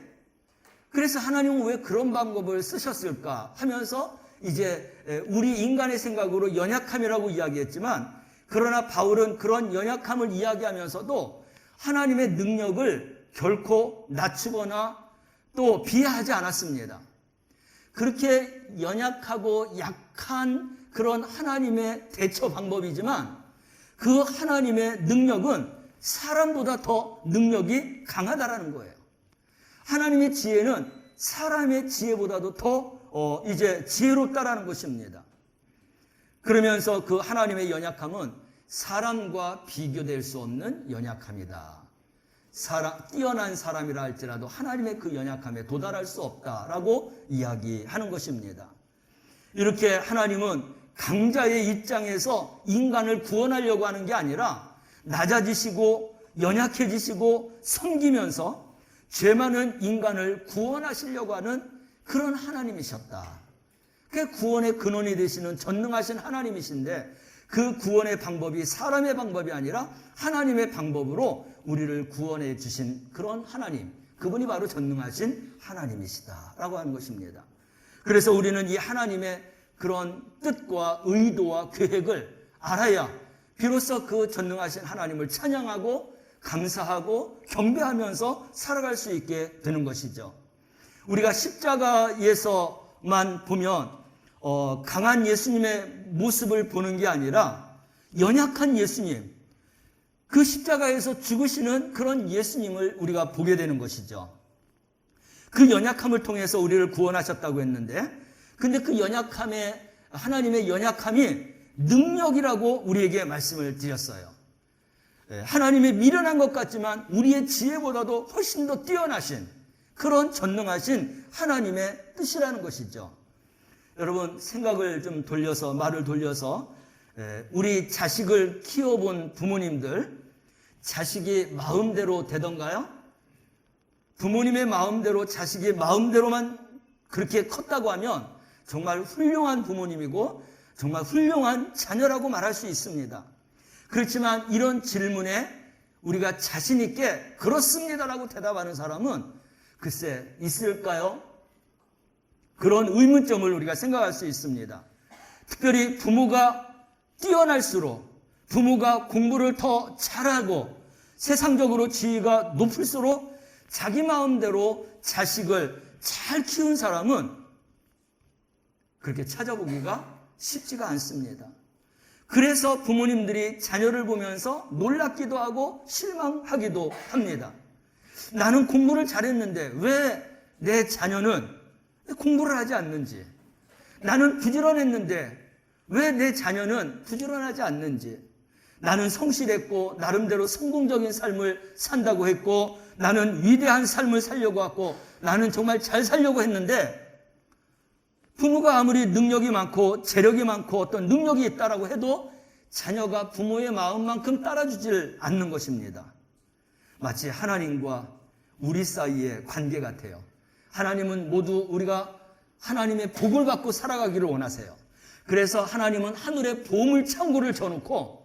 그래서 하나님은 왜 그런 방법을 쓰셨을까 하면서 이제 우리 인간의 생각으로 연약함이라고 이야기했지만, 그러나 바울은 그런 연약함을 이야기하면서도 하나님의 능력을 결코 낮추거나 또 비하하지 않았습니다. 그렇게 연약하고 약한 그런 하나님의 대처 방법이지만 그 하나님의 능력은 사람보다 더 능력이 강하다라는 거예요. 하나님의 지혜는 사람의 지혜보다도 더 이제 지혜롭다라는 것입니다. 그러면서 그 하나님의 연약함은 사람과 비교될 수 없는 연약함이다. 뛰어난 사람이라 할지라도 하나님의 그 연약함에 도달할 수 없다라고 이야기하는 것입니다. 이렇게 하나님은 강자의 입장에서 인간을 구원하려고 하는 게 아니라 낮아지시고 연약해지시고 섬기면서 죄 많은 인간을 구원하시려고 하는 그런 하나님이셨다. 그 구원의 근원이 되시는 전능하신 하나님이신데, 그 구원의 방법이 사람의 방법이 아니라 하나님의 방법으로 우리를 구원해 주신 그런 하나님, 그분이 바로 전능하신 하나님이시다라고 하는 것입니다. 그래서 우리는 이 하나님의 그런 뜻과 의도와 계획을 알아야 비로소 그 전능하신 하나님을 찬양하고 감사하고 경배하면서 살아갈 수 있게 되는 것이죠. 우리가 십자가에서만 보면 강한 예수님의 모습을 보는 게 아니라 연약한 예수님, 그 십자가에서 죽으시는 그런 예수님을 우리가 보게 되는 것이죠. 그 연약함을 통해서 우리를 구원하셨다고 했는데, 근데 그 연약함에 하나님의 연약함이 능력이라고 우리에게 말씀을 드렸어요. 하나님의 미련한 것 같지만 우리의 지혜보다도 훨씬 더 뛰어나신 그런 전능하신 하나님의 뜻이라는 것이죠. 여러분, 생각을 좀 돌려서, 말을 돌려서 우리 자식을 키워본 부모님들, 자식이 마음대로 되던가요? 부모님의 마음대로, 자식이 마음대로만 그렇게 컸다고 하면 정말 훌륭한 부모님이고 정말 훌륭한 자녀라고 말할 수 있습니다. 그렇지만 이런 질문에 우리가 자신 있게 그렇습니다라고 대답하는 사람은 글쎄 있을까요? 그런 의문점을 우리가 생각할 수 있습니다. 특별히 부모가 뛰어날수록, 부모가 공부를 더 잘하고 세상적으로 지위가 높을수록 자기 마음대로 자식을 잘 키운 사람은 그렇게 찾아보기가 쉽지가 않습니다. 그래서 부모님들이 자녀를 보면서 놀랍기도 하고 실망하기도 합니다. 나는 공부를 잘했는데 왜 내 자녀는 공부를 하지 않는지, 나는 부지런했는데 왜 내 자녀는 부지런하지 않는지, 나는 성실했고 나름대로 성공적인 삶을 산다고 했고 나는 위대한 삶을 살려고 했고 나는 정말 잘 살려고 했는데 부모가 아무리 능력이 많고 재력이 많고 어떤 능력이 있다라고 해도 자녀가 부모의 마음만큼 따라주질 않는 것입니다. 마치 하나님과 우리 사이의 관계 같아요. 하나님은 모두 우리가 하나님의 복을 받고 살아가기를 원하세요. 그래서 하나님은 하늘에 보물 창고를 져놓고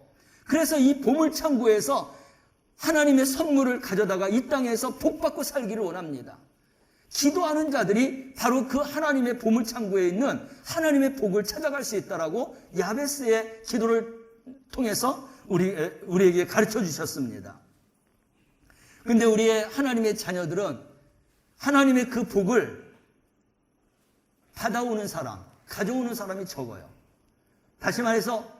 그래서 이 보물 창고에서 하나님의 선물을 가져다가 이 땅에서 복 받고 살기를 원합니다. 기도하는 자들이 바로 그 하나님의 보물 창고에 있는 하나님의 복을 찾아갈 수 있다라고 야베스의 기도를 통해서 우리에게 가르쳐 주셨습니다. 그런데 우리의 하나님의 자녀들은 하나님의 그 복을 받아오는 사람, 가져오는 사람이 적어요. 다시 말해서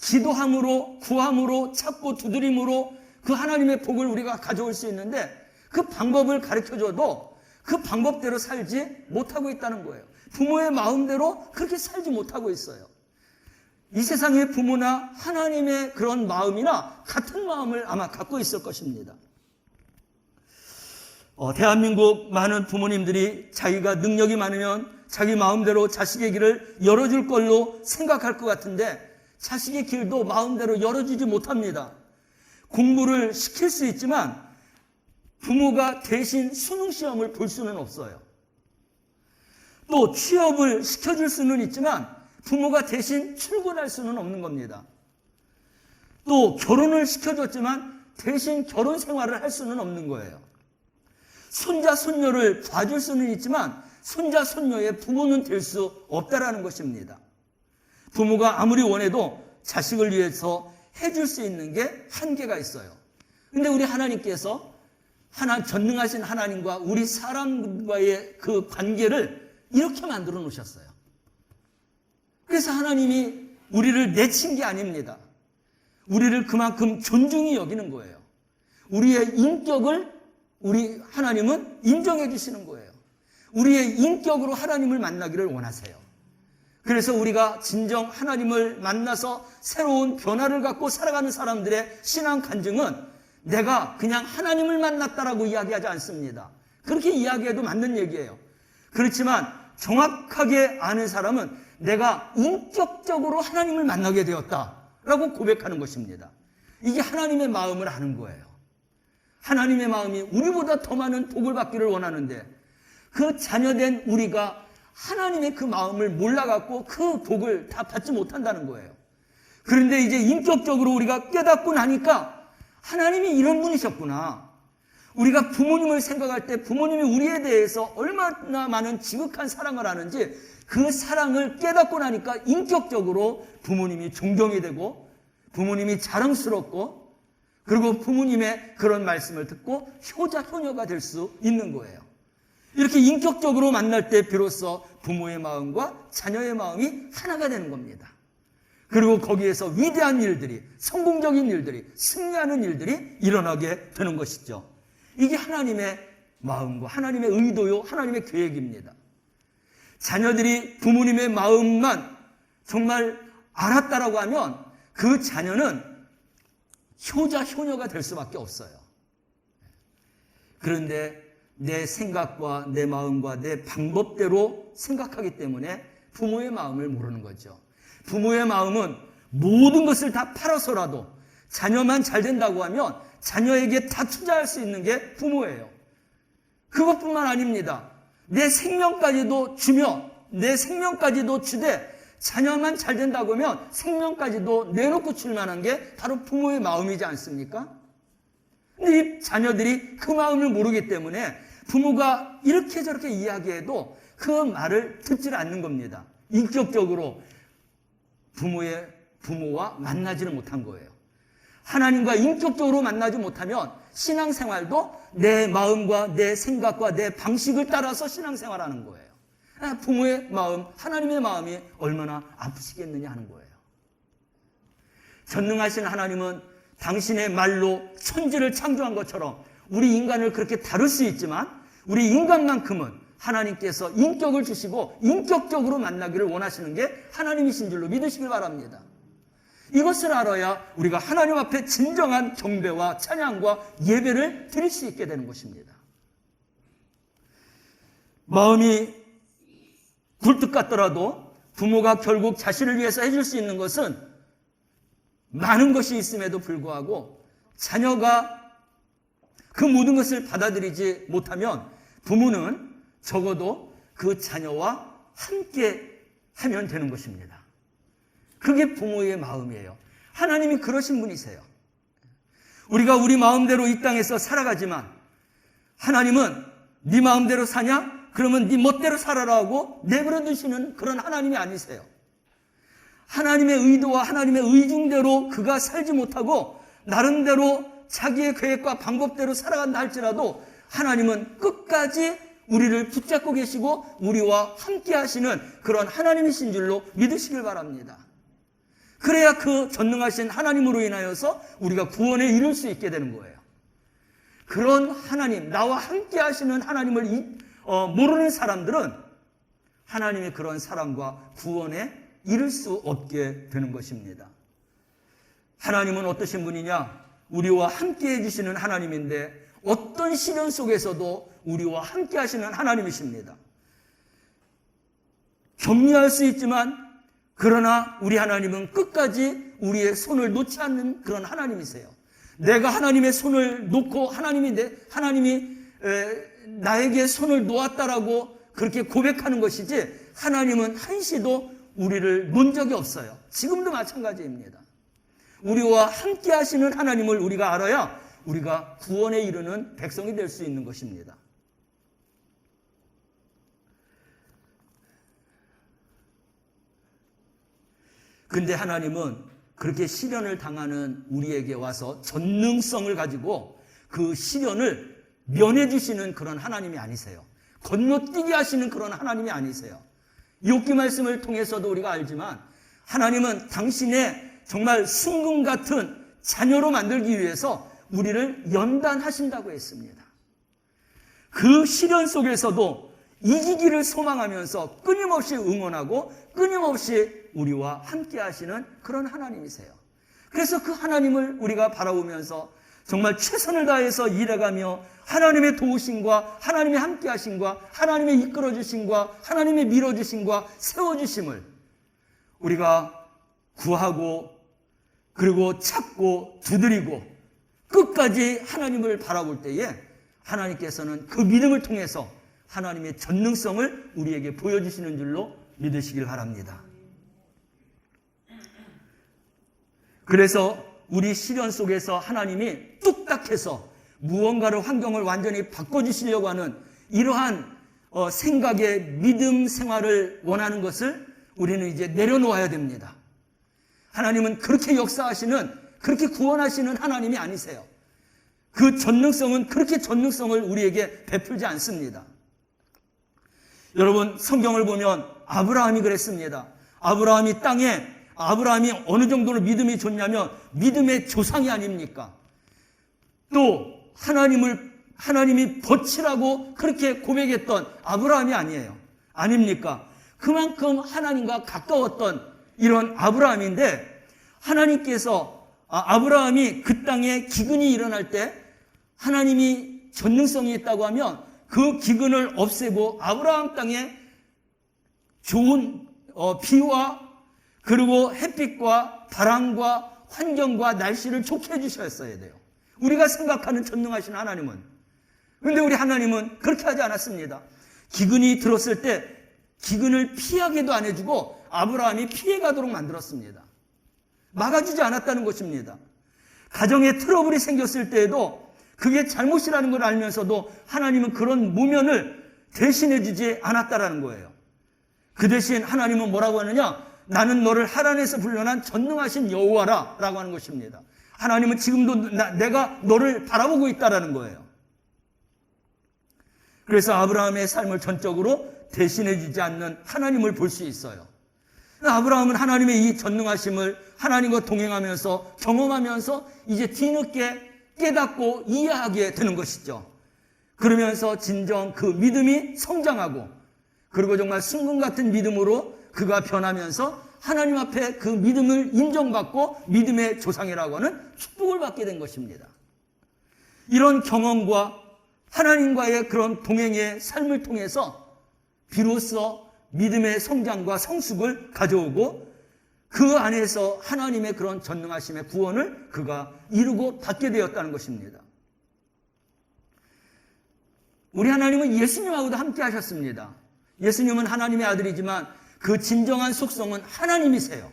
기도함으로, 구함으로, 찾고 두드림으로 그 하나님의 복을 우리가 가져올 수 있는데 그 방법을 가르쳐줘도 그 방법대로 살지 못하고 있다는 거예요. 부모의 마음대로 그렇게 살지 못하고 있어요. 이 세상의 부모나 하나님의 그런 마음이나 같은 마음을 아마 갖고 있을 것입니다. 대한민국 많은 부모님들이 자기가 능력이 많으면 자기 마음대로 자식의 길을 열어줄 걸로 생각할 것 같은데 자식의 길도 마음대로 열어주지 못합니다. 공부를 시킬 수 있지만 부모가 대신 수능시험을 볼 수는 없어요. 또 취업을 시켜줄 수는 있지만 부모가 대신 출근할 수는 없는 겁니다. 또 결혼을 시켜줬지만 대신 결혼 생활을 할 수는 없는 거예요. 손자, 손녀를 봐줄 수는 있지만 손자, 손녀의 부모는 될 수 없다라는 것입니다. 부모가 아무리 원해도 자식을 위해서 해줄 수 있는 게 한계가 있어요. 그런데 우리 하나님께서 전능하신 하나님과 우리 사람과의 그 관계를 이렇게 만들어 놓으셨어요. 그래서 하나님이 우리를 내친 게 아닙니다. 우리를 그만큼 존중히 여기는 거예요. 우리의 인격을 우리 하나님은 인정해 주시는 거예요. 우리의 인격으로 하나님을 만나기를 원하세요. 그래서 우리가 진정 하나님을 만나서 새로운 변화를 갖고 살아가는 사람들의 신앙 간증은 내가 그냥 하나님을 만났다라고 이야기하지 않습니다. 그렇게 이야기해도 맞는 얘기예요. 그렇지만 정확하게 아는 사람은 내가 인격적으로 하나님을 만나게 되었다라고 고백하는 것입니다. 이게 하나님의 마음을 아는 거예요. 하나님의 마음이 우리보다 더 많은 복을 받기를 원하는데 그 자녀된 우리가 하나님의 그 마음을 몰라갖고 그 복을 다 받지 못한다는 거예요. 그런데 이제 인격적으로 우리가 깨닫고 나니까 하나님이 이런 분이셨구나. 우리가 부모님을 생각할 때 부모님이 우리에 대해서 얼마나 많은 지극한 사랑을 하는지 그 사랑을 깨닫고 나니까 인격적으로 부모님이 존경이 되고 부모님이 자랑스럽고 그리고 부모님의 그런 말씀을 듣고 효자, 효녀가 될 수 있는 거예요. 이렇게 인격적으로 만날 때 비로소 부모의 마음과 자녀의 마음이 하나가 되는 겁니다. 그리고 거기에서 위대한 일들이, 성공적인 일들이, 승리하는 일들이 일어나게 되는 것이죠. 이게 하나님의 마음과 하나님의 의도요, 하나님의 계획입니다. 자녀들이 부모님의 마음만 정말 알았다라고 하면 그 자녀는 효자, 효녀가 될 수밖에 없어요. 그런데 내 생각과 내 마음과 내 방법대로 생각하기 때문에 부모의 마음을 모르는 거죠. 부모의 마음은 모든 것을 다 팔아서라도 자녀만 잘 된다고 하면 자녀에게 다 투자할 수 있는 게 부모예요. 그것뿐만 아닙니다. 내 생명까지도 주며 내 생명까지도 주되 자녀만 잘 된다고 하면 생명까지도 내놓고 줄 만한 게 바로 부모의 마음이지 않습니까? 근데 이 자녀들이 그 마음을 모르기 때문에 부모가 이렇게 저렇게 이야기해도 그 말을 듣질 않는 겁니다. 인격적으로 부모와 만나지를 못한 거예요. 하나님과 인격적으로 만나지 못하면 신앙생활도 내 마음과 내 생각과 내 방식을 따라서 신앙생활하는 거예요. 부모의 마음, 하나님의 마음이 얼마나 아프시겠느냐 하는 거예요. 전능하신 하나님은 당신의 말로 천지를 창조한 것처럼 우리 인간을 그렇게 다룰 수 있지만 우리 인간만큼은 하나님께서 인격을 주시고 인격적으로 만나기를 원하시는 게 하나님이신 줄로 믿으시길 바랍니다. 이것을 알아야 우리가 하나님 앞에 진정한 경배와 찬양과 예배를 드릴 수 있게 되는 것입니다. 마음이 굴뚝 같더라도 부모가 결국 자신을 위해서 해줄 수 있는 것은 많은 것이 있음에도 불구하고 자녀가 그 모든 것을 받아들이지 못하면 부모는 적어도 그 자녀와 함께 하면 되는 것입니다. 그게 부모의 마음이에요. 하나님이 그러신 분이세요. 우리가 우리 마음대로 이 땅에서 살아가지만 하나님은 네 마음대로 사냐? 그러면 네 멋대로 살아라 하고 내버려 두시는 그런 하나님이 아니세요. 하나님의 의도와 하나님의 의중대로 그가 살지 못하고 나름대로 자기의 계획과 방법대로 살아간다 할지라도 하나님은 끝까지 우리를 붙잡고 계시고 우리와 함께 하시는 그런 하나님이신 줄로 믿으시길 바랍니다. 그래야 그 전능하신 하나님으로 인하여서 우리가 구원에 이를 수 있게 되는 거예요. 그런 하나님, 나와 함께 하시는 하나님을 모르는 사람들은 하나님의 그런 사랑과 구원에 이를 수 없게 되는 것입니다. 하나님은 어떠신 분이냐? 우리와 함께 해주시는 하나님인데 어떤 시련 속에서도 우리와 함께 하시는 하나님이십니다. 격려할 수 있지만 그러나 우리 하나님은 끝까지 우리의 손을 놓지 않는 그런 하나님이세요. 내가 하나님의 손을 놓고 하나님이 나에게 손을 놓았다라고 그렇게 고백하는 것이지 하나님은 한시도 우리를 놓은 적이 없어요. 지금도 마찬가지입니다. 우리와 함께 하시는 하나님을 우리가 알아야 우리가 구원에 이르는 백성이 될 수 있는 것입니다. 근데 하나님은 그렇게 시련을 당하는 우리에게 와서 전능성을 가지고 그 시련을 면해 주시는 그런 하나님이 아니세요. 건너뛰게 하시는 그런 하나님이 아니세요. 욥기 말씀을 통해서도 우리가 알지만 하나님은 당신의 정말 순금 같은 자녀로 만들기 위해서 우리를 연단하신다고 했습니다. 그 시련 속에서도 이기기를 소망하면서 끊임없이 응원하고 끊임없이 우리와 함께 하시는 그런 하나님이세요. 그래서 그 하나님을 우리가 바라보면서 정말 최선을 다해서 일해가며 하나님의 도우심과 하나님의 함께 하심과 하나님의 이끌어 주심과 하나님의 밀어 주심과 세워 주심을 우리가 구하고 그리고 찾고 두드리고 끝까지 하나님을 바라볼 때에 하나님께서는 그 믿음을 통해서 하나님의 전능성을 우리에게 보여주시는 줄로 믿으시길 바랍니다. 그래서 우리 시련 속에서 하나님이 뚝딱해서 무언가를 환경을 완전히 바꿔주시려고 하는 이러한 생각의 믿음 생활을 원하는 것을 우리는 이제 내려놓아야 됩니다. 하나님은 그렇게 역사하시는, 그렇게 구원하시는 하나님이 아니세요. 그 전능성은 그렇게 전능성을 우리에게 베풀지 않습니다. 여러분, 성경을 보면 아브라함이 그랬습니다. 아브라함이 어느 정도로 믿음이 좋냐면 믿음의 조상이 아닙니까? 또 하나님이 벗치라고 그렇게 고백했던 아브라함이 아닙니까? 그만큼 하나님과 가까웠던 이런 아브라함인데 하나님께서 아브라함이 그 땅에 기근이 일어날 때 하나님이 전능성이 있다고 하면 그 기근을 없애고 아브라함 땅에 좋은 비와 그리고 햇빛과 바람과 환경과 날씨를 좋게 해주셨어야 돼요. 우리가 생각하는 전능하신 하나님은. 그런데 우리 하나님은 그렇게 하지 않았습니다. 기근이 들었을 때 기근을 피하게도 안 해주고 아브라함이 피해가도록 만들었습니다. 막아주지 않았다는 것입니다. 가정에 트러블이 생겼을 때에도 그게 잘못이라는 걸 알면서도 하나님은 그런 모면을 대신해주지 않았다라는 거예요. 그 대신 하나님은 뭐라고 하느냐? 나는 너를 하란에서 불러난 전능하신 여호와라 라고 하는 것입니다. 하나님은 지금도 내가 너를 바라보고 있다라는 거예요. 그래서 아브라함의 삶을 전적으로 대신해주지 않는 하나님을 볼 수 있어요. 아브라함은 하나님의 이 전능하심을 하나님과 동행하면서 경험하면서 이제 뒤늦게 깨닫고 이해하게 되는 것이죠. 그러면서 진정 그 믿음이 성장하고 그리고 정말 순금 같은 믿음으로 그가 변하면서 하나님 앞에 그 믿음을 인정받고 믿음의 조상이라고 하는 축복을 받게 된 것입니다. 이런 경험과 하나님과의 그런 동행의 삶을 통해서 비로소 믿음의 성장과 성숙을 가져오고 그 안에서 하나님의 그런 전능하심의 구원을 그가 이루고 받게 되었다는 것입니다. 우리 하나님은 예수님하고도 함께 하셨습니다. 예수님은 하나님의 아들이지만 그 진정한 속성은 하나님이세요.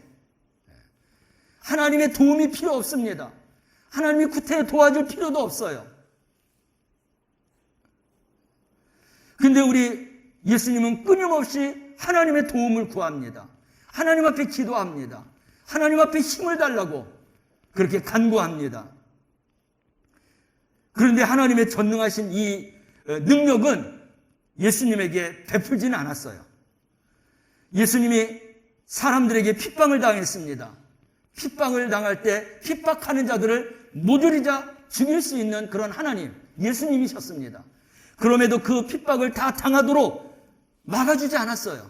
하나님의 도움이 필요 없습니다. 하나님이 구태에 도와줄 필요도 없어요. 근데 우리 예수님은 끊임없이 하나님의 도움을 구합니다. 하나님 앞에 기도합니다. 하나님 앞에 힘을 달라고 그렇게 간구합니다. 그런데 하나님의 전능하신 이 능력은 예수님에게 베풀지는 않았어요. 예수님이 사람들에게 핍박을 당했습니다. 핍박을 당할 때 핍박하는 자들을 모조리자 죽일 수 있는 그런 하나님, 예수님이셨습니다. 그럼에도 그 핍박을 다 당하도록 막아주지 않았어요.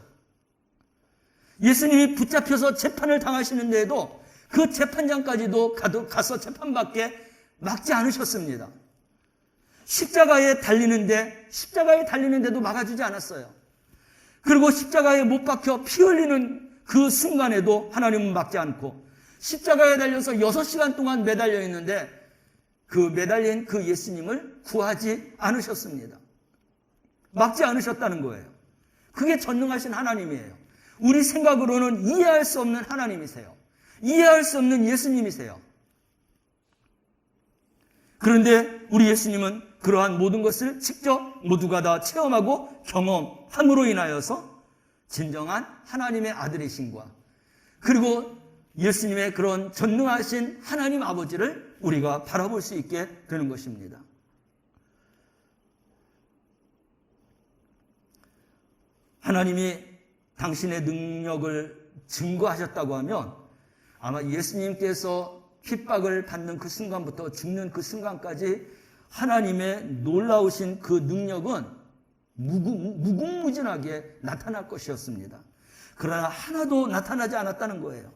예수님이 붙잡혀서 재판을 당하시는데도 그 재판장까지도 가서 재판받게 막지 않으셨습니다. 십자가에 달리는데도 막아주지 않았어요. 그리고 십자가에 못 박혀 피 흘리는 그 순간에도 하나님은 막지 않고 십자가에 달려서 6시간 동안 매달려 있는데 그 매달린 그 예수님을 구하지 않으셨습니다. 막지 않으셨다는 거예요. 그게 전능하신 하나님이에요. 우리 생각으로는 이해할 수 없는 하나님이세요. 이해할 수 없는 예수님이세요. 그런데 우리 예수님은 그러한 모든 것을 직접 모두가 다 체험하고 경험함으로 인하여서 진정한 하나님의 아들이신과 그리고 예수님의 그런 전능하신 하나님 아버지를 우리가 바라볼 수 있게 되는 것입니다. 하나님이 당신의 능력을 증거하셨다고 하면 아마 예수님께서 핍박을 받는 그 순간부터 죽는 그 순간까지 하나님의 놀라우신 그 능력은 무궁무진하게 나타날 것이었습니다. 그러나 하나도 나타나지 않았다는 거예요.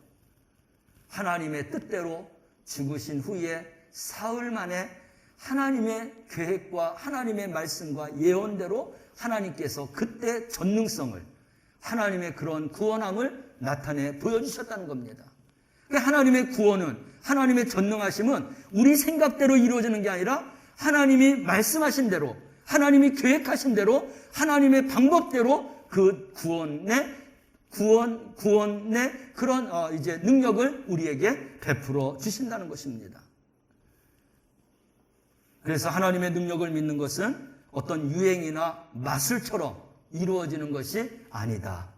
하나님의 뜻대로 죽으신 후에 사흘 만에 하나님의 계획과 하나님의 말씀과 예언대로 하나님께서 그때 전능성을 하나님의 그런 구원함을 나타내 보여주셨다는 겁니다. 하나님의 구원은 하나님의 전능하심은 우리 생각대로 이루어지는 게 아니라 하나님이 말씀하신 대로 하나님이 계획하신 대로 하나님의 방법대로 그 구원의 그런 이제 능력을 우리에게 베풀어 주신다는 것입니다. 그래서 하나님의 능력을 믿는 것은 어떤 유행이나 마술처럼 이루어지는 것이 아니다.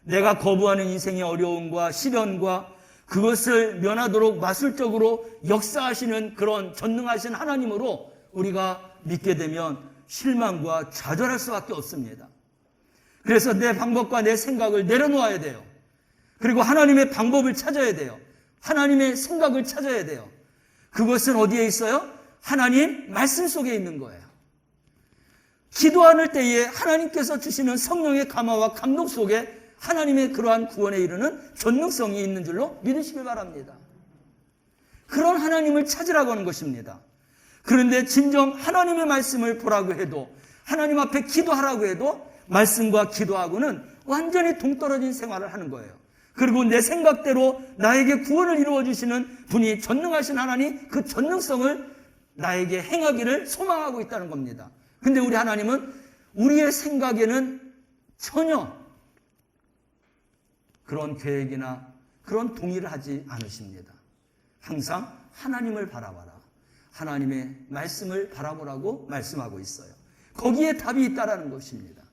내가 거부하는 인생의 어려움과 시련과 그것을 면하도록 마술적으로 역사하시는 그런 전능하신 하나님으로 우리가 믿게 되면 실망과 좌절할 수밖에 없습니다. 그래서 내 방법과 내 생각을 내려놓아야 돼요. 그리고 하나님의 방법을 찾아야 돼요. 하나님의 생각을 찾아야 돼요. 그것은 어디에 있어요? 하나님 말씀 속에 있는 거예요. 기도할 때에 하나님께서 주시는 성령의 감화와 감동 속에 하나님의 그러한 구원에 이르는 전능성이 있는 줄로 믿으시길 바랍니다. 그런 하나님을 찾으라고 하는 것입니다. 그런데 진정 하나님의 말씀을 보라고 해도 하나님 앞에 기도하라고 해도 말씀과 기도하고는 완전히 동떨어진 생활을 하는 거예요. 그리고 내 생각대로 나에게 구원을 이루어 주시는 분이 전능하신 하나님 그 전능성을 나에게 행하기를 소망하고 있다는 겁니다. 근데 우리 하나님은 우리의 생각에는 전혀 그런 계획이나 그런 동의를 하지 않으십니다. 항상 하나님을 바라봐라. 하나님의 말씀을 바라보라고 말씀하고 있어요. 거기에 답이 있다라는 것입니다.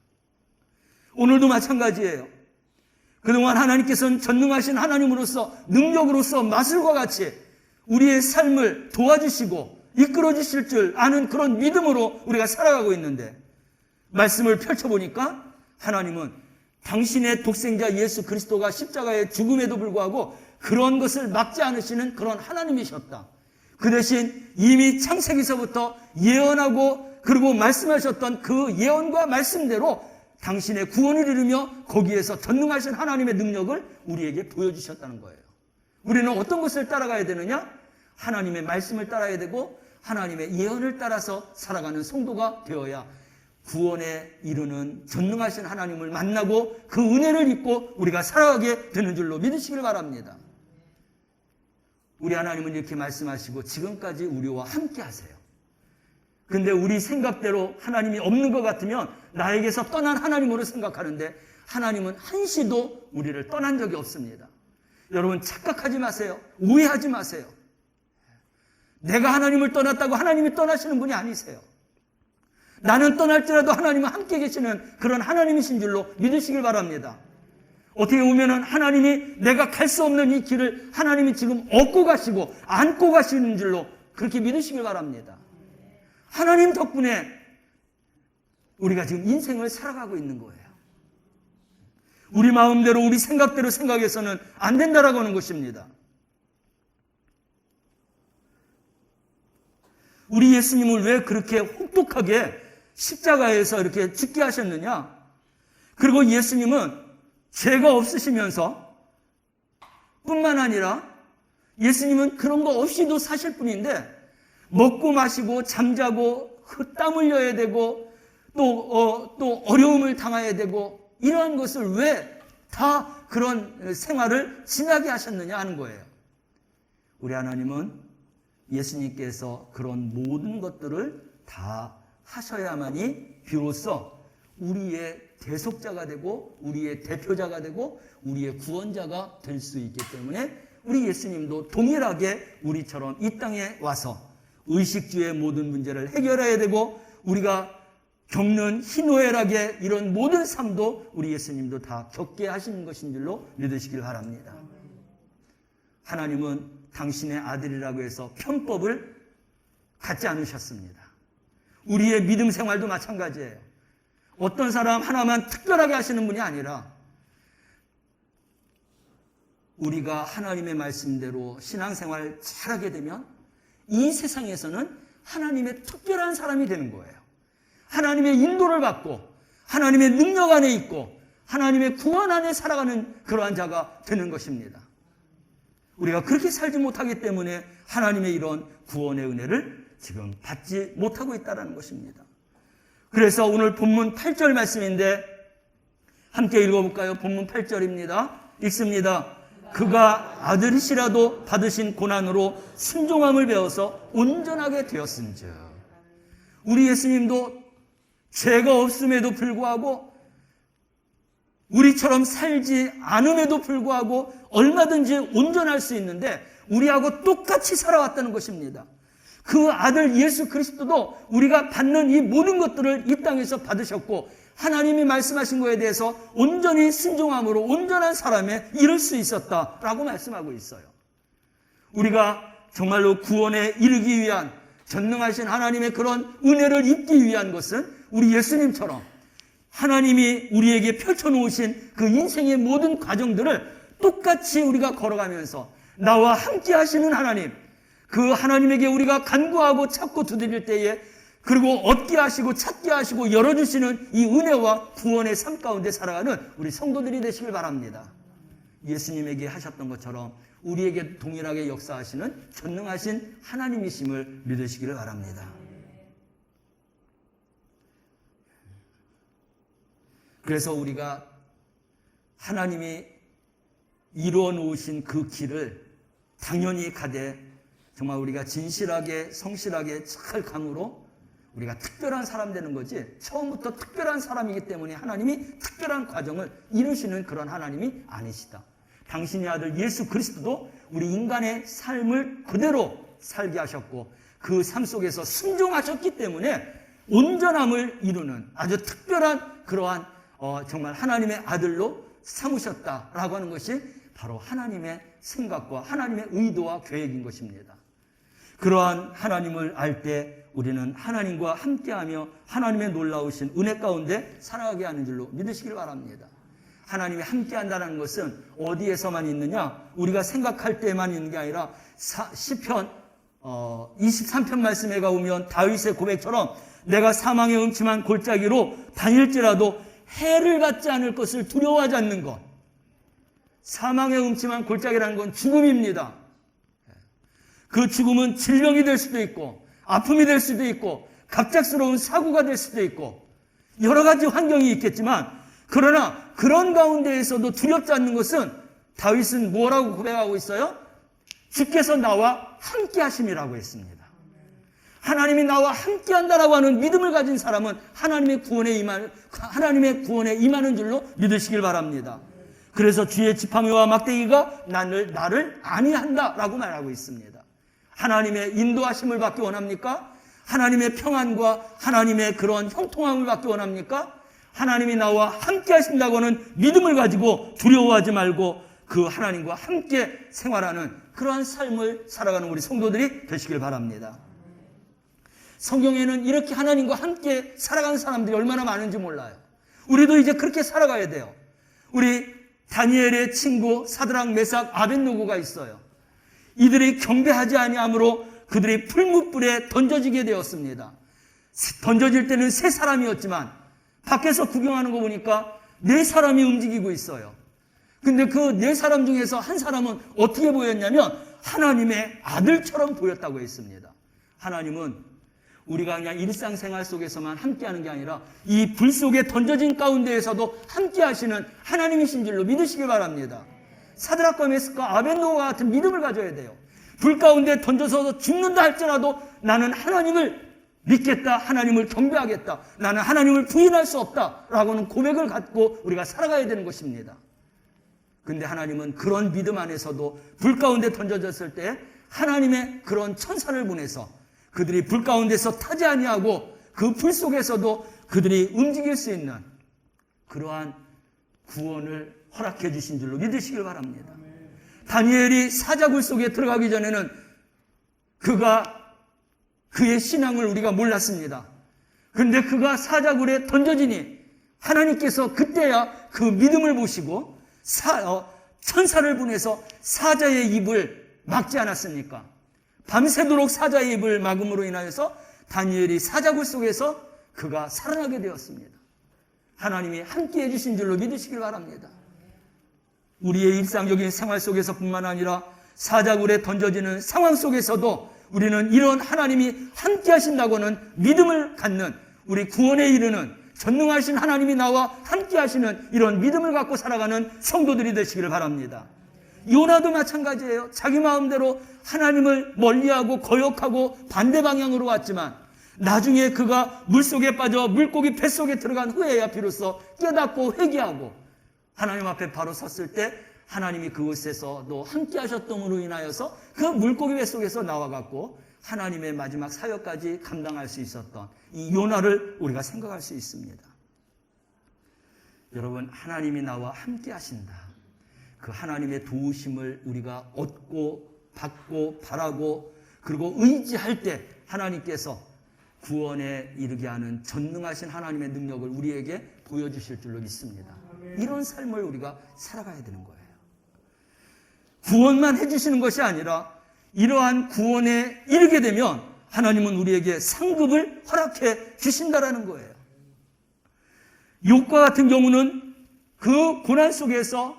오늘도 마찬가지예요. 그동안 하나님께서는 전능하신 하나님으로서 능력으로서 마술과 같이 우리의 삶을 도와주시고 이끌어 주실 줄 아는 그런 믿음으로 우리가 살아가고 있는데 말씀을 펼쳐보니까 하나님은 당신의 독생자 예수 그리스도가 십자가의 죽음에도 불구하고 그런 것을 막지 않으시는 그런 하나님이셨다. 그 대신 이미 창세기서부터 예언하고 그리고 말씀하셨던 그 예언과 말씀대로 당신의 구원을 이루며 거기에서 전능하신 하나님의 능력을 우리에게 보여주셨다는 거예요. 우리는 어떤 것을 따라가야 되느냐? 하나님의 말씀을 따라야 되고 하나님의 예언을 따라서 살아가는 성도가 되어야 구원에 이르는 전능하신 하나님을 만나고 그 은혜를 입고 우리가 살아가게 되는 줄로 믿으시길 바랍니다. 우리 하나님은 이렇게 말씀하시고 지금까지 우리와 함께 하세요. 근데 우리 생각대로 하나님이 없는 것 같으면 나에게서 떠난 하나님으로 생각하는데 하나님은 한시도 우리를 떠난 적이 없습니다. 여러분 착각하지 마세요. 오해하지 마세요. 내가 하나님을 떠났다고 하나님이 떠나시는 분이 아니세요. 나는 떠날지라도 하나님은 함께 계시는 그런 하나님이신 줄로 믿으시길 바랍니다. 어떻게 보면은 하나님이 내가 갈 수 없는 이 길을 하나님이 지금 얻고 가시고 안고 가시는 줄로 그렇게 믿으시길 바랍니다. 하나님 덕분에 우리가 지금 인생을 살아가고 있는 거예요. 우리 마음대로 우리 생각대로 생각해서는 안 된다라고 하는 것입니다. 우리 예수님을 왜 그렇게 혹독하게 십자가에서 이렇게 죽게 하셨느냐? 그리고 예수님은 죄가 없으시면서 뿐만 아니라 예수님은 그런 거 없이도 사실 뿐인데 먹고 마시고 잠자고 땀 흘려야 되고 또 어려움을 당해야 되고 이러한 것을 왜 다 그런 생활을 지나게 하셨느냐 하는 거예요. 우리 하나님은 예수님께서 그런 모든 것들을 다 하셔야만이 비로소 우리의 대속자가 되고 우리의 대표자가 되고 우리의 구원자가 될 수 있기 때문에 우리 예수님도 동일하게 우리처럼 이 땅에 와서 의식주의 모든 문제를 해결해야 되고 우리가 겪는 희노애락의 이런 모든 삶도 우리 예수님도 다 겪게 하시는 것인 줄로 믿으시길 바랍니다. 하나님은 당신의 아들이라고 해서 편법을 갖지 않으셨습니다. 우리의 믿음 생활도 마찬가지예요. 어떤 사람 하나만 특별하게 하시는 분이 아니라 우리가 하나님의 말씀대로 신앙생활 잘하게 되면 이 세상에서는 하나님의 특별한 사람이 되는 거예요. 하나님의 인도를 받고 하나님의 능력 안에 있고 하나님의 구원 안에 살아가는 그러한 자가 되는 것입니다. 우리가 그렇게 살지 못하기 때문에 하나님의 이런 구원의 은혜를 지금 받지 못하고 있다는 것입니다. 그래서 오늘 본문 8절 말씀인데 함께 읽어볼까요? 본문 8절입니다. 읽습니다. 그가 아들이시라도 받으신 고난으로 순종함을 배워서 온전하게 되었은즉. 우리 예수님도 죄가 없음에도 불구하고 우리처럼 살지 않음에도 불구하고 얼마든지 온전할 수 있는데 우리하고 똑같이 살아왔다는 것입니다. 그 아들 예수 그리스도도 우리가 받는 이 모든 것들을 이 땅에서 받으셨고 하나님이 말씀하신 것에 대해서 온전히 순종함으로 온전한 사람에 이를 수 있었다라고 말씀하고 있어요. 우리가 정말로 구원에 이르기 위한 전능하신 하나님의 그런 은혜를 입기 위한 것은 우리 예수님처럼 하나님이 우리에게 펼쳐놓으신 그 인생의 모든 과정들을 똑같이 우리가 걸어가면서 나와 함께 하시는 하나님, 그 하나님에게 우리가 간구하고 찾고 두드릴 때에 그리고 얻게 하시고 찾게 하시고 열어주시는 이 은혜와 구원의 삶 가운데 살아가는 우리 성도들이 되시길 바랍니다. 예수님에게 하셨던 것처럼 우리에게 동일하게 역사하시는 전능하신 하나님이심을 믿으시기를 바랍니다. 그래서 우리가 하나님이 이루어 놓으신 그 길을 당연히 가되 정말 우리가 진실하게 성실하게 잘 감으로 우리가 특별한 사람 되는 거지 처음부터 특별한 사람이기 때문에 하나님이 특별한 과정을 이루시는 그런 하나님이 아니시다. 당신의 아들 예수 그리스도도 우리 인간의 삶을 그대로 살게 하셨고 그 삶 속에서 순종하셨기 때문에 온전함을 이루는 아주 특별한 그러한 정말 하나님의 아들로 삼으셨다라고 하는 것이 바로 하나님의 생각과 하나님의 의도와 계획인 것입니다. 그러한 하나님을 알 때 우리는 하나님과 함께하며 하나님의 놀라우신 은혜 가운데 살아가게 하는 줄로 믿으시길 바랍니다. 하나님이 함께한다는 것은 어디에서만 있느냐? 우리가 생각할 때만 있는 게 아니라 시편 23편 말씀에 가보면 다윗의 고백처럼 내가 사망의 음침한 골짜기로 다닐지라도 해를 받지 않을 것을 두려워하지 않는 것. 사망의 음침한 골짜기라는 건 죽음입니다. 그 죽음은 질병이 될 수도 있고 아픔이 될 수도 있고 갑작스러운 사고가 될 수도 있고 여러 가지 환경이 있겠지만, 그러나 그런 가운데에서도 두렵지 않는 것은 다윗은 뭐라고 고백하고 있어요? 주께서 나와 함께 하심이라고 했습니다. 하나님이 나와 함께 한다라고 하는 믿음을 가진 사람은 하나님의 구원에 임하는 줄로 믿으시길 바랍니다. 그래서 주의 지팡이와 막대기가 나를 안위한다라고 말하고 있습니다. 하나님의 인도하심을 받기 원합니까? 하나님의 평안과 하나님의 그런 형통함을 받기 원합니까? 하나님이 나와 함께 하신다고는 믿음을 가지고 두려워하지 말고 그 하나님과 함께 생활하는 그러한 삶을 살아가는 우리 성도들이 되시길 바랍니다. 성경에는 이렇게 하나님과 함께 살아가는 사람들이 얼마나 많은지 몰라요. 우리도 이제 그렇게 살아가야 돼요. 우리 다니엘의 친구 사드락, 메삭, 아벳느고가 있어요. 이들이 경배하지 아니함으로 그들이 풀무불에 던져지게 되었습니다. 던져질 때는 3사람이었지만 밖에서 구경하는 거 보니까 4사람이 움직이고 있어요. 근데 그 4사람 중에서 한 사람은 어떻게 보였냐면 하나님의 아들처럼 보였다고 했습니다. 하나님은 우리가 그냥 일상생활 속에서만 함께하는 게 아니라 이 불 속에 던져진 가운데에서도 함께하시는 하나님이신 줄로 믿으시길 바랍니다. 사드락과 메삭과 아벳느고와 같은 믿음을 가져야 돼요. 불 가운데 던져서 죽는다 할지라도 나는 하나님을 믿겠다, 하나님을 경배하겠다, 나는 하나님을 부인할 수 없다라고는 고백을 갖고 우리가 살아가야 되는 것입니다. 근데 하나님은 그런 믿음 안에서도 불 가운데 던져졌을 때 하나님의 그런 천사를 보내서 그들이 불 가운데서 타지 아니하고 그 불 속에서도 그들이 움직일 수 있는 그러한 구원을 허락해 주신 줄로 믿으시길 바랍니다. 다니엘이 사자굴 속에 들어가기 전에는 그의 신앙을 우리가 몰랐습니다. 그런데 그가 사자굴에 던져지니 하나님께서 그때야 그 믿음을 보시고 천사를 보내서 사자의 입을 막지 않았습니까? 밤새도록 사자의 입을 막음으로 인하여서 다니엘이 사자굴 속에서 그가 살아나게 되었습니다. 하나님이 함께해 주신 줄로 믿으시길 바랍니다. 우리의 일상적인 생활 속에서뿐만 아니라 사자굴에 던져지는 상황 속에서도 우리는 이런 하나님이 함께 하신다고는 믿음을 갖는, 우리 구원에 이르는 전능하신 하나님이 나와 함께 하시는 이런 믿음을 갖고 살아가는 성도들이 되시기를 바랍니다. 요나도 마찬가지예요. 자기 마음대로 하나님을 멀리하고 거역하고 반대 방향으로 왔지만 나중에 그가 물속에 빠져 물고기 뱃속에 들어간 후에야 비로소 깨닫고 회개하고 하나님 앞에 바로 섰을 때 하나님이 그곳에서도 함께 하셨음으로 인하여서 그 물고기 뱃속에서 나와갖고 하나님의 마지막 사역까지 감당할 수 있었던 이 요나를 우리가 생각할 수 있습니다. 여러분, 하나님이 나와 함께 하신다. 그 하나님의 도우심을 우리가 얻고 받고 바라고 그리고 의지할 때 하나님께서 구원에 이르게 하는 전능하신 하나님의 능력을 우리에게 보여주실 줄로 믿습니다. 이런 삶을 우리가 살아가야 되는 거예요. 구원만 해주시는 것이 아니라 이러한 구원에 이르게 되면 하나님은 우리에게 상급을 허락해 주신다라는 거예요. 욥과 같은 경우는 그 고난 속에서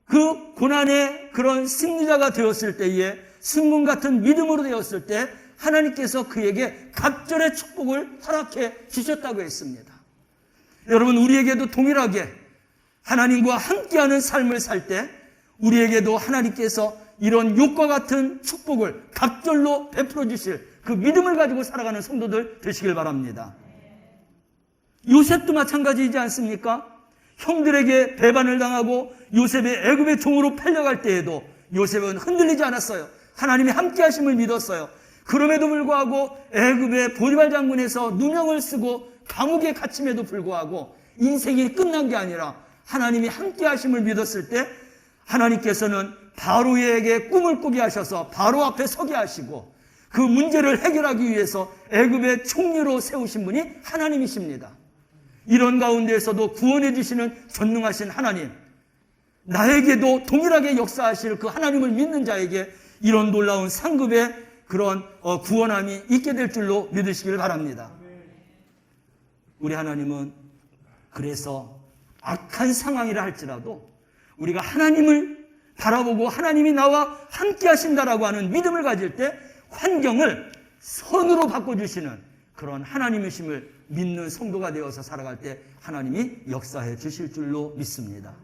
그 고난의 그런 승리자가 되었을 때에 승문 같은 믿음으로 되었을 때 하나님께서 그에게 갑절의 축복을 허락해 주셨다고 했습니다. 여러분, 우리에게도 동일하게 하나님과 함께하는 삶을 살 때 우리에게도 하나님께서 이런 욥과 같은 축복을 갑절로 베풀어 주실 그 믿음을 가지고 살아가는 성도들 되시길 바랍니다. 요셉도 마찬가지이지 않습니까? 형들에게 배반을 당하고 요셉의 애굽의 종으로 팔려갈 때에도 요셉은 흔들리지 않았어요. 하나님이 함께 하심을 믿었어요. 그럼에도 불구하고 애굽의 보디발 장군에서 누명을 쓰고 감옥에 갇힘에도 불구하고 인생이 끝난 게 아니라 하나님이 함께 하심을 믿었을 때 하나님께서는 바로에게 꿈을 꾸게 하셔서 바로 앞에 서게 하시고 그 문제를 해결하기 위해서 애굽의 총리로 세우신 분이 하나님이십니다. 이런 가운데에서도 구원해 주시는 전능하신 하나님, 나에게도 동일하게 역사하실 그 하나님을 믿는 자에게 이런 놀라운 상급의 그런 구원함이 있게 될 줄로 믿으시길 바랍니다. 우리 하나님은 그래서 악한 상황이라 할지라도 우리가 하나님을 바라보고 하나님이 나와 함께 하신다라고 하는 믿음을 가질 때 환경을 선으로 바꿔주시는 그런 하나님이심을 믿는 성도가 되어서 살아갈 때 하나님이 역사해 주실 줄로 믿습니다.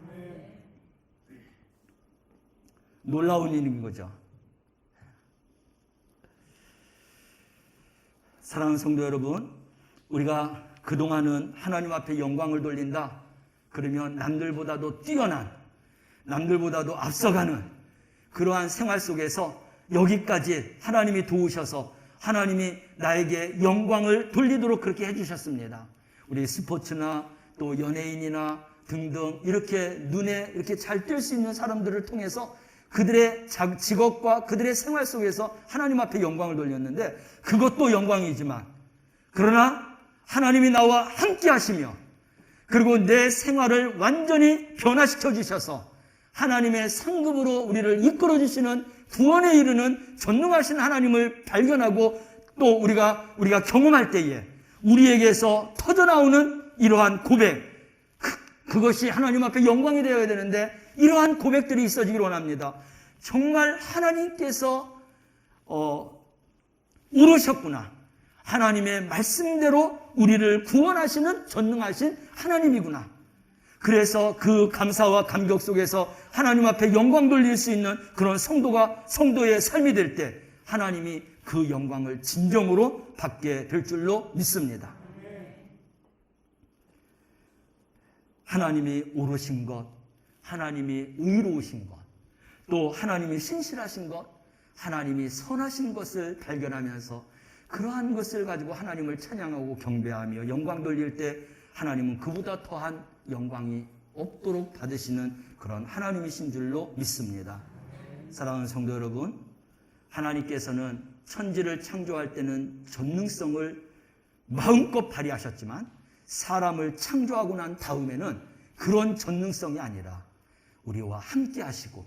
놀라운 일인 거죠. 사랑하는 성도 여러분, 우리가 그동안은 하나님 앞에 영광을 돌린다 그러면 남들보다도 뛰어난, 남들보다도 앞서가는 그러한 생활 속에서 여기까지 하나님이 도우셔서 하나님이 나에게 영광을 돌리도록 그렇게 해주셨습니다. 우리 스포츠나 또 연예인이나 등등 이렇게 눈에 이렇게 잘 띌 수 있는 사람들을 통해서 그들의 직업과 그들의 생활 속에서 하나님 앞에 영광을 돌렸는데 그것도 영광이지만 그러나 하나님이 나와 함께 하시며 그리고 내 생활을 완전히 변화시켜 주셔서 하나님의 상급으로 우리를 이끌어 주시는 구원에 이르는 전능하신 하나님을 발견하고 또 우리가 경험할 때에 우리에게서 터져나오는 이러한 고백, 그것이 하나님 앞에 영광이 되어야 되는데 이러한 고백들이 있어지길 원합니다. 정말 하나님께서 오르셨구나. 하나님의 말씀대로 우리를 구원하시는 전능하신 하나님이구나. 그래서 그 감사와 감격 속에서 하나님 앞에 영광 돌릴 수 있는 그런 성도의 삶이 될 때 하나님이 그 영광을 진정으로 받게 될 줄로 믿습니다. 하나님이 오르신 것, 하나님이 의로우신 것, 또 하나님이 신실하신 것, 하나님이 선하신 것을 발견하면서 그러한 것을 가지고 하나님을 찬양하고 경배하며 영광 돌릴 때 하나님은 그보다 더한 영광이 없도록 받으시는 그런 하나님이신 줄로 믿습니다. 사랑하는 성도 여러분, 하나님께서는 천지를 창조할 때는 전능성을 마음껏 발휘하셨지만 사람을 창조하고 난 다음에는 그런 전능성이 아니라 우리와 함께 하시고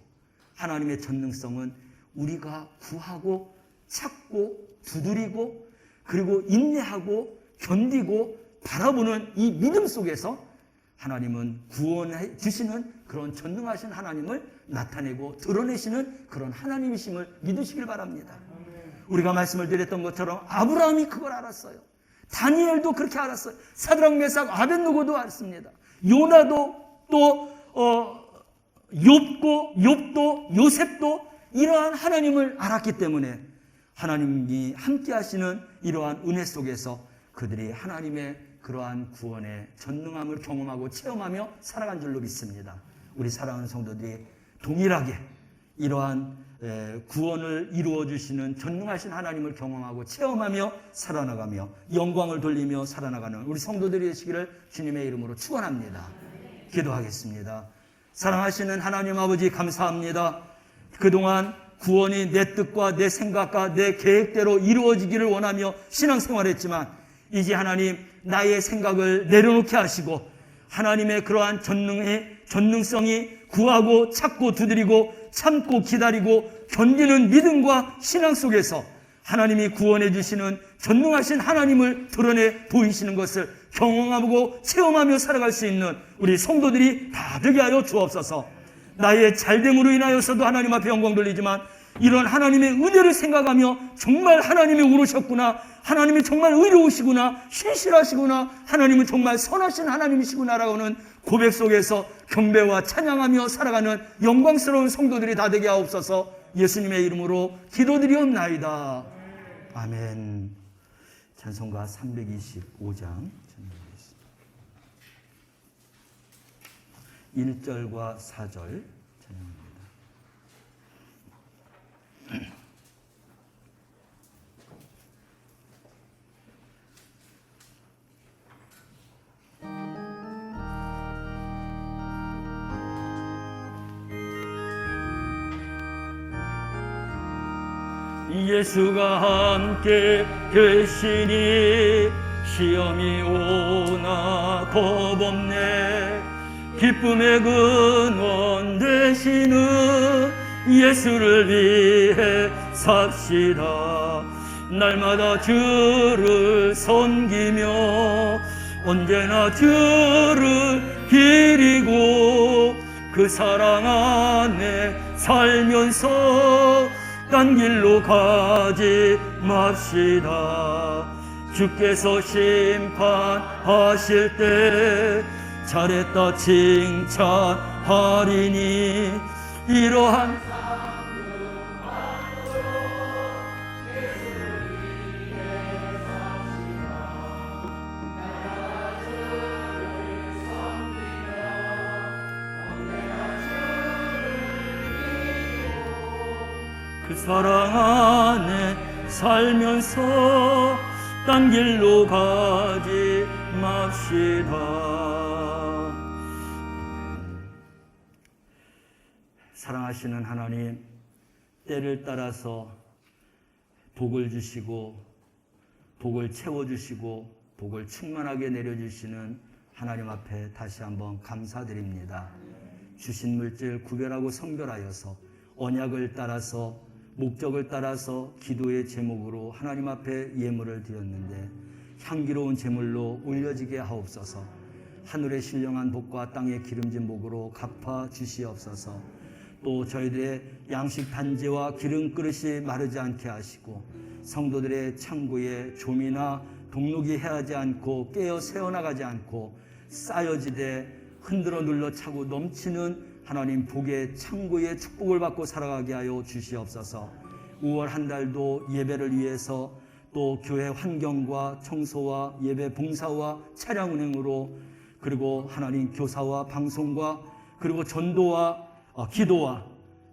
하나님의 전능성은 우리가 구하고 찾고 두드리고 그리고 인내하고 견디고 바라보는 이 믿음 속에서 하나님은 구원해 주시는 그런 전능하신 하나님을 나타내고 드러내시는 그런 하나님이심을 믿으시길 바랍니다. 우리가 말씀을 드렸던 것처럼 아브라함이 그걸 알았어요. 다니엘도 그렇게 알았어요. 사드락 메삭 아벳느고도 알았습니다. 요나도 또 욥도 요셉도 이러한 하나님을 알았기 때문에 하나님이 함께 하시는 이러한 은혜 속에서 그들이 하나님의 그러한 구원의 전능함을 경험하고 체험하며 살아간 줄로 믿습니다. 우리 사랑하는 성도들이 동일하게 이러한 구원을 이루어 주시는 전능하신 하나님을 경험하고 체험하며 살아나가며 영광을 돌리며 살아나가는 우리 성도들이 되시기를 주님의 이름으로 축원합니다. 기도하겠습니다. 사랑하시는 하나님 아버지 감사합니다. 그동안 구원이 내 뜻과 내 생각과 내 계획대로 이루어지기를 원하며 신앙생활했지만 이제 하나님 나의 생각을 내려놓게 하시고 하나님의 그러한 전능성이 구하고 찾고 두드리고 참고 기다리고 견디는 믿음과 신앙 속에서 하나님이 구원해 주시는 전능하신 하나님을 드러내 보이시는 것을 경험하고 체험하며 살아갈 수 있는 우리 성도들이 다 되게 하여 주옵소서. 나의 잘됨으로 인하여서도 하나님 앞에 영광 돌리지만 이런 하나님의 은혜를 생각하며 정말 하나님이 오르셨구나, 하나님이 정말 의로우시구나, 신실하시구나, 하나님은 정말 선하신 하나님이시구나라고는 고백 속에서 경배와 찬양하며 살아가는 영광스러운 성도들이 다 되게 하옵소서. 예수님의 이름으로 기도드리옵나이다. 아멘. 찬송가 325장 1절과 4절 찬양합니다. 예수가 함께 계시니 시험이 오나 겁없네. 기쁨의 근원 되시는 예수를 위해 삽시다. 날마다 주를 섬기며 언제나 주를 길이고 그 사랑 안에 살면서 딴 길로 가지 맙시다. 주께서 심판하실 때 잘했다 칭찬하리니 이러한 그 사랑 안에 살면서 딴 길로 가지 맙시다. 사랑하시는 하나님, 때를 따라서 복을 주시고 복을 채워주시고 복을 충만하게 내려주시는 하나님 앞에 다시 한번 감사드립니다. 주신 물질 구별하고 선별하여서 언약을 따라서 목적을 따라서 기도의 제목으로 하나님 앞에 예물을 드렸는데 향기로운 제물로 올려지게 하옵소서. 하늘의 신령한 복과 땅의 기름진 복으로 갚아 주시옵소서. 또 저희들의 양식 단지와 기름 그릇이 마르지 않게 하시고 성도들의 창고에 좀이나 동록이 해하지 않고 깨어 새어나가지 않고 쌓여지되 흔들어 눌러 차고 넘치는 하나님 복의 창고의 축복을 받고 살아가게 하여 주시옵소서. 5월 한 달도 예배를 위해서 또 교회 환경과 청소와 예배 봉사와 차량 운행으로 그리고 하나님 교사와 방송과 그리고 전도와 기도와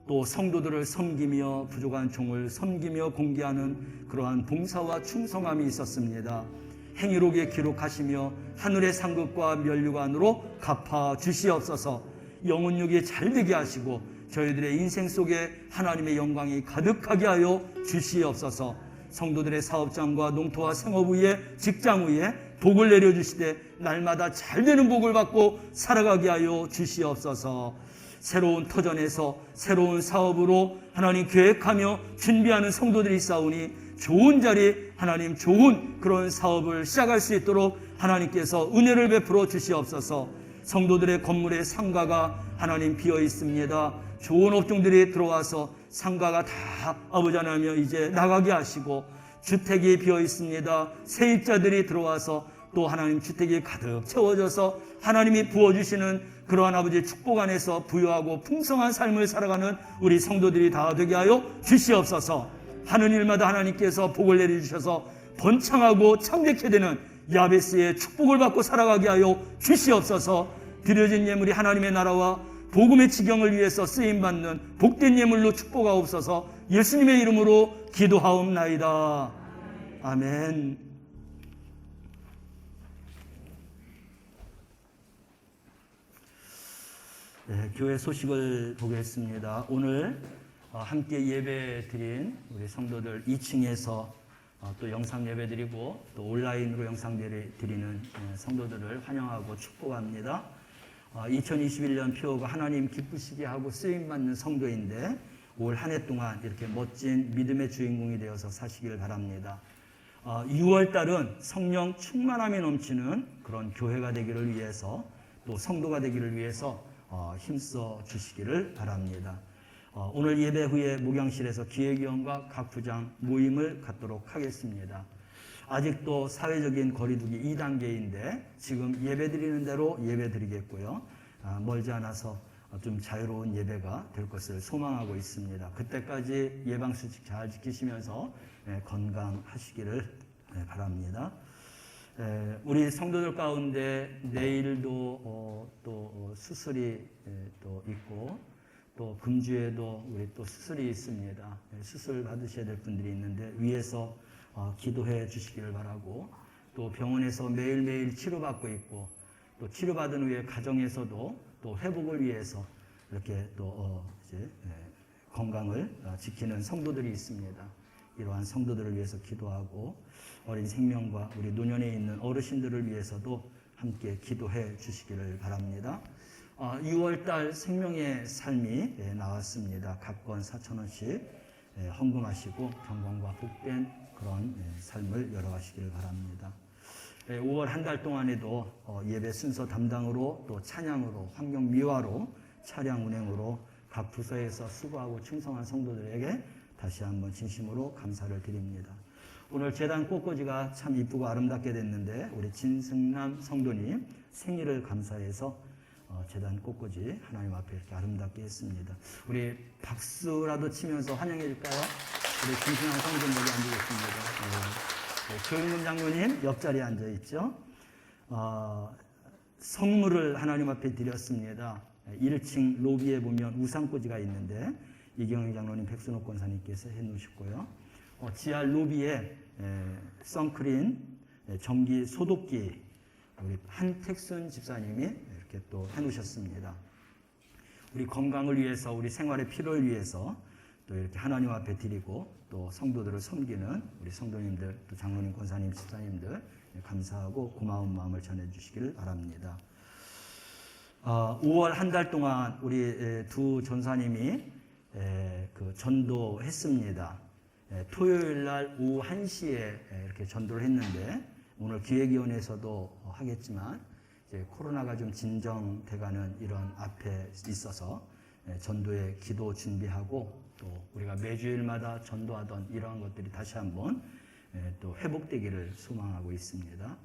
또 성도들을 섬기며 부족한 종을 섬기며 공개하는 그러한 봉사와 충성함이 있었습니다. 행위록에 기록하시며 하늘의 상급과 면류관으로 갚아 주시옵소서. 영혼육이 잘되게 하시고 저희들의 인생 속에 하나님의 영광이 가득하게 하여 주시옵소서. 성도들의 사업장과 농토와 생업 위에 직장 위에 복을 내려주시되 날마다 잘되는 복을 받고 살아가게 하여 주시옵소서. 새로운 터전에서 새로운 사업으로 하나님 계획하며 준비하는 성도들이 있사오니 좋은 자리 하나님 좋은 그런 사업을 시작할 수 있도록 하나님께서 은혜를 베풀어 주시옵소서. 성도들의 건물의 상가가 하나님 비어 있습니다. 좋은 업종들이 들어와서 상가가 다 아버지 하나님 이제 나가게 하시고 주택이 비어 있습니다. 세입자들이 들어와서 또 하나님 주택이 가득 채워져서 하나님이 부어주시는 그러한 아버지의 축복 안에서 부유하고 풍성한 삶을 살아가는 우리 성도들이 다 되게 하여 주시옵소서. 하는 일마다 하나님께서 복을 내려주셔서 번창하고 창대케 되는 야베스의 축복을 받고 살아가게 하여 주시옵소서. 드려진 예물이 하나님의 나라와 복음의 지경을 위해서 쓰임받는 복된 예물로 축복하옵소서. 예수님의 이름으로 기도하옵나이다. 아멘. 네, 교회 소식을 보겠습니다. 오늘 함께 예배 드린 우리 성도들 2층에서 또 영상 예배 드리고 또 온라인으로 영상 예배 드리는 성도들을 환영하고 축복합니다. 2021년 표어가 하나님 기쁘시게 하고 쓰임받는 성도인데 올 한 해 동안 이렇게 멋진 믿음의 주인공이 되어서 사시길 바랍니다. 6월 달은 성령 충만함이 넘치는 그런 교회가 되기를 위해서 또 성도가 되기를 위해서 힘써 주시기를 바랍니다. 오늘 예배 후에 목양실에서 기획위원과 각 부장 모임을 갖도록 하겠습니다. 아직도 사회적인 거리두기 2단계인데 지금 예배 드리는 대로 예배 드리겠고요. 멀지 않아서 좀 자유로운 예배가 될 것을 소망하고 있습니다. 그때까지 예방수칙 잘 지키시면서 건강하시기를 바랍니다. 우리 성도들 가운데 내일도 또 수술이 또 있고 또 금주에도 우리 또 수술이 있습니다. 수술 받으셔야 될 분들이 있는데 위에서 기도해 주시기를 바라고 또 병원에서 매일매일 치료받고 있고 또 치료받은 후에 가정에서도 또 회복을 위해서 이렇게 또 이제 건강을 지키는 성도들이 있습니다. 이러한 성도들을 위해서 기도하고 어린 생명과 우리 노년에 있는 어르신들을 위해서도 함께 기도해 주시기를 바랍니다. 6월달 생명의 삶이 나왔습니다. 각건 4,000원씩 헌금하시고 경건과 복된 그런 삶을 열어가시기를 바랍니다. 5월 한 달 동안에도 예배 순서 담당으로 또 찬양으로 환경 미화로 차량 운행으로 각 부서에서 수고하고 충성한 성도들에게 다시 한번 진심으로 감사를 드립니다. 오늘 제단 꽃꽂이가 참 이쁘고 아름답게 됐는데 우리 진승남 성도님 생일을 감사해서 제단 꽃꽂이 하나님 앞에 이렇게 아름답게 했습니다. 우리 박수라도 치면서 환영해 줄까요? 우리 진승남 성도님 여기 앉으겠습니다. 조윤근 장로님 옆자리에 앉아 있죠. 선물을 하나님 앞에 드렸습니다. 1층 로비에 보면 우산꽂이가 있는데 이경영 장로님, 백순옥 권사님께서 해놓으셨고요. 지하 로비에 선크림, 전기 소독기 우리 한택순 집사님이 이렇게 또 해놓으셨습니다. 우리 건강을 위해서, 우리 생활의 필요를 위해서 또 이렇게 하나님 앞에 드리고 또 성도들을 섬기는 우리 성도님들, 또 장로님, 권사님, 집사님들 감사하고 고마운 마음을 전해주시기를 바랍니다. 5월 한 달 동안 우리 두 전사님이 그 전도했습니다. 토요일 날 오후 1시에 이렇게 전도를 했는데 오늘 기획위원회에서도 하겠지만 이제 코로나가 좀 진정돼가는 이런 앞에 있어서 전도의 기도 준비하고 또 우리가 매주일마다 전도하던 이러한 것들이 다시 한번 또 회복되기를 소망하고 있습니다.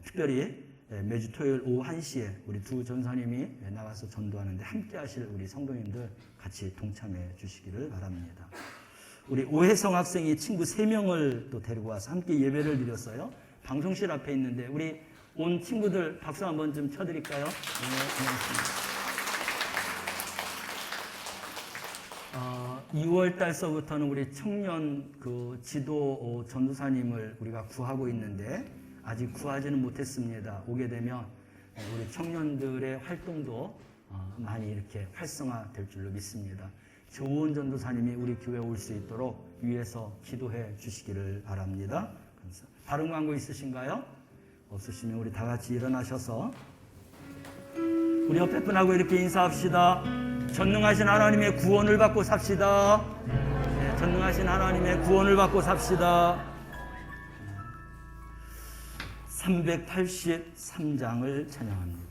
특별히 매주 토요일 오후 1시에 우리 두 전사님이 나가서 전도하는데 함께 하실 우리 성도님들 같이 동참해 주시기를 바랍니다. 우리 오혜성 학생이 친구 3명을 또 데리고 와서 함께 예배를 드렸어요. 방송실 앞에 있는데 우리 온 친구들 박수 한번 좀 쳐드릴까요? 네, 고맙습니다. 2월 달서부터는 우리 청년 그 지도 전도사님을 우리가 구하고 있는데 아직 구하지는 못했습니다. 오게 되면 우리 청년들의 활동도 많이 이렇게 활성화될 줄로 믿습니다. 좋은 전도사님이 우리 교회에 올 수 있도록 위에서 기도해 주시기를 바랍니다. 감사합니다. 다른 광고 있으신가요? 없으시면 우리 다 같이 일어나셔서 우리 옆에 분하고 이렇게 인사합시다. 전능하신 하나님의 구원을 받고 삽시다. 네, 전능하신 하나님의 구원을 받고 삽시다. 383장을 찬양합니다.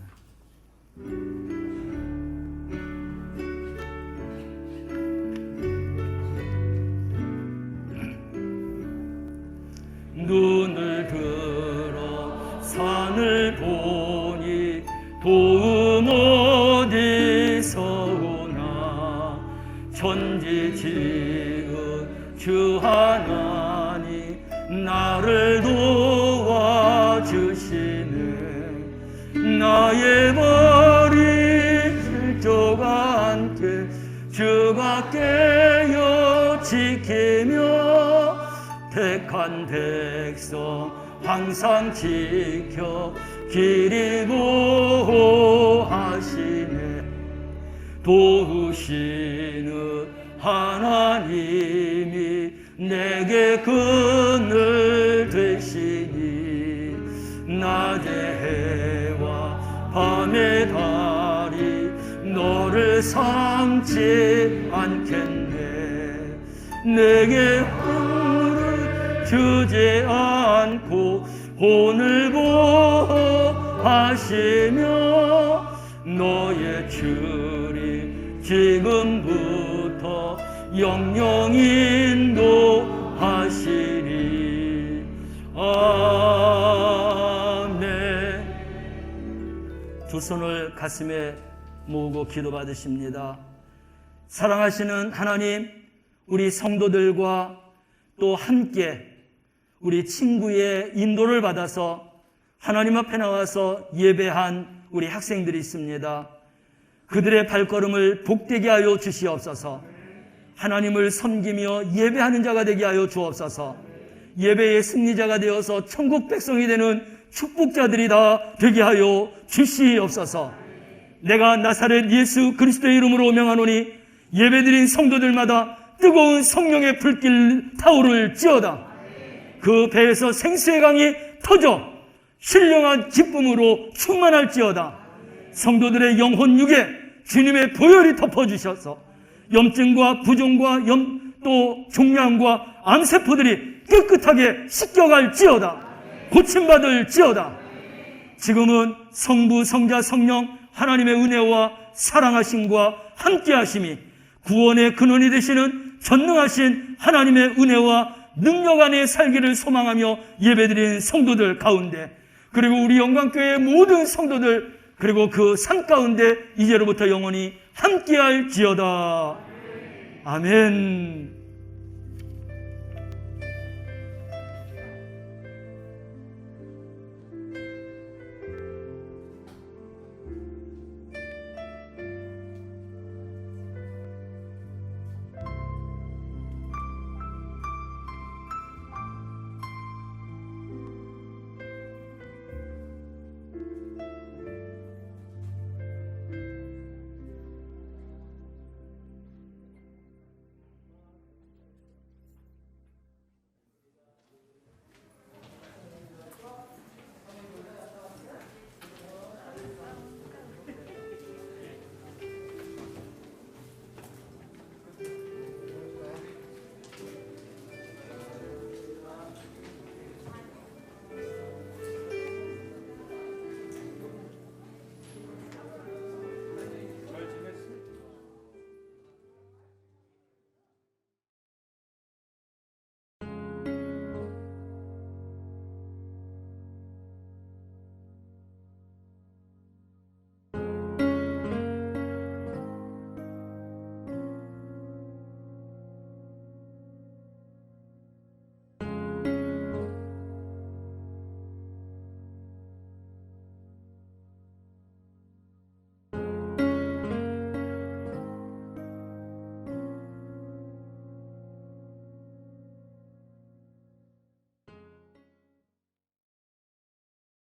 눈을 들어 산을 보니 도움 어디서 오나 천지 지은 주 하나님 나를 도와주시네. 나의 머리 실족 않게 주가 깨어 지키며 택한 백성 항상 지켜 길이 보호하시네. 도우시는 하나님이 내게 그늘 되시니 낮의 해와 밤의 달이 너를 삼지 않겠네. 내게 혼을 주지 않고 혼을 보호하시며 너의 주리 지금부터 영영 인도하시리. 아멘. 두 손을 가슴에 모으고 기도받으십니다. 사랑하시는 하나님, 우리 성도들과 또 함께 우리 친구의 인도를 받아서 하나님 앞에 나와서 예배한 우리 학생들이 있습니다. 그들의 발걸음을 복되게 하여 주시옵소서. 하나님을 섬기며 예배하는 자가 되게 하여 주옵소서. 예배의 승리자가 되어서 천국 백성이 되는 축복자들이 다 되게 하여 주시옵소서. 내가 나사렛 예수 그리스도의 이름으로 명하노니 예배드린 성도들마다 뜨거운 성령의 불길 타오를지어다. 그 배에서 생수의 강이 터져 신령한 기쁨으로 충만할지어다. 성도들의 영혼 육에 주님의 보혈이 덮어주셔서 염증과 부종과 또 종양과 암세포들이 깨끗하게 씻겨갈지어다. 고침받을지어다. 지금은 성부, 성자, 성령 하나님의 은혜와 사랑하심과 함께하심이 구원의 근원이 되시는 전능하신 하나님의 은혜와 능력 안에 살기를 소망하며 예배드리는 성도들 가운데, 그리고 우리 영광교회의 모든 성도들, 그리고 그 삶 가운데 이제로부터 영원히 함께할지어다. 아멘.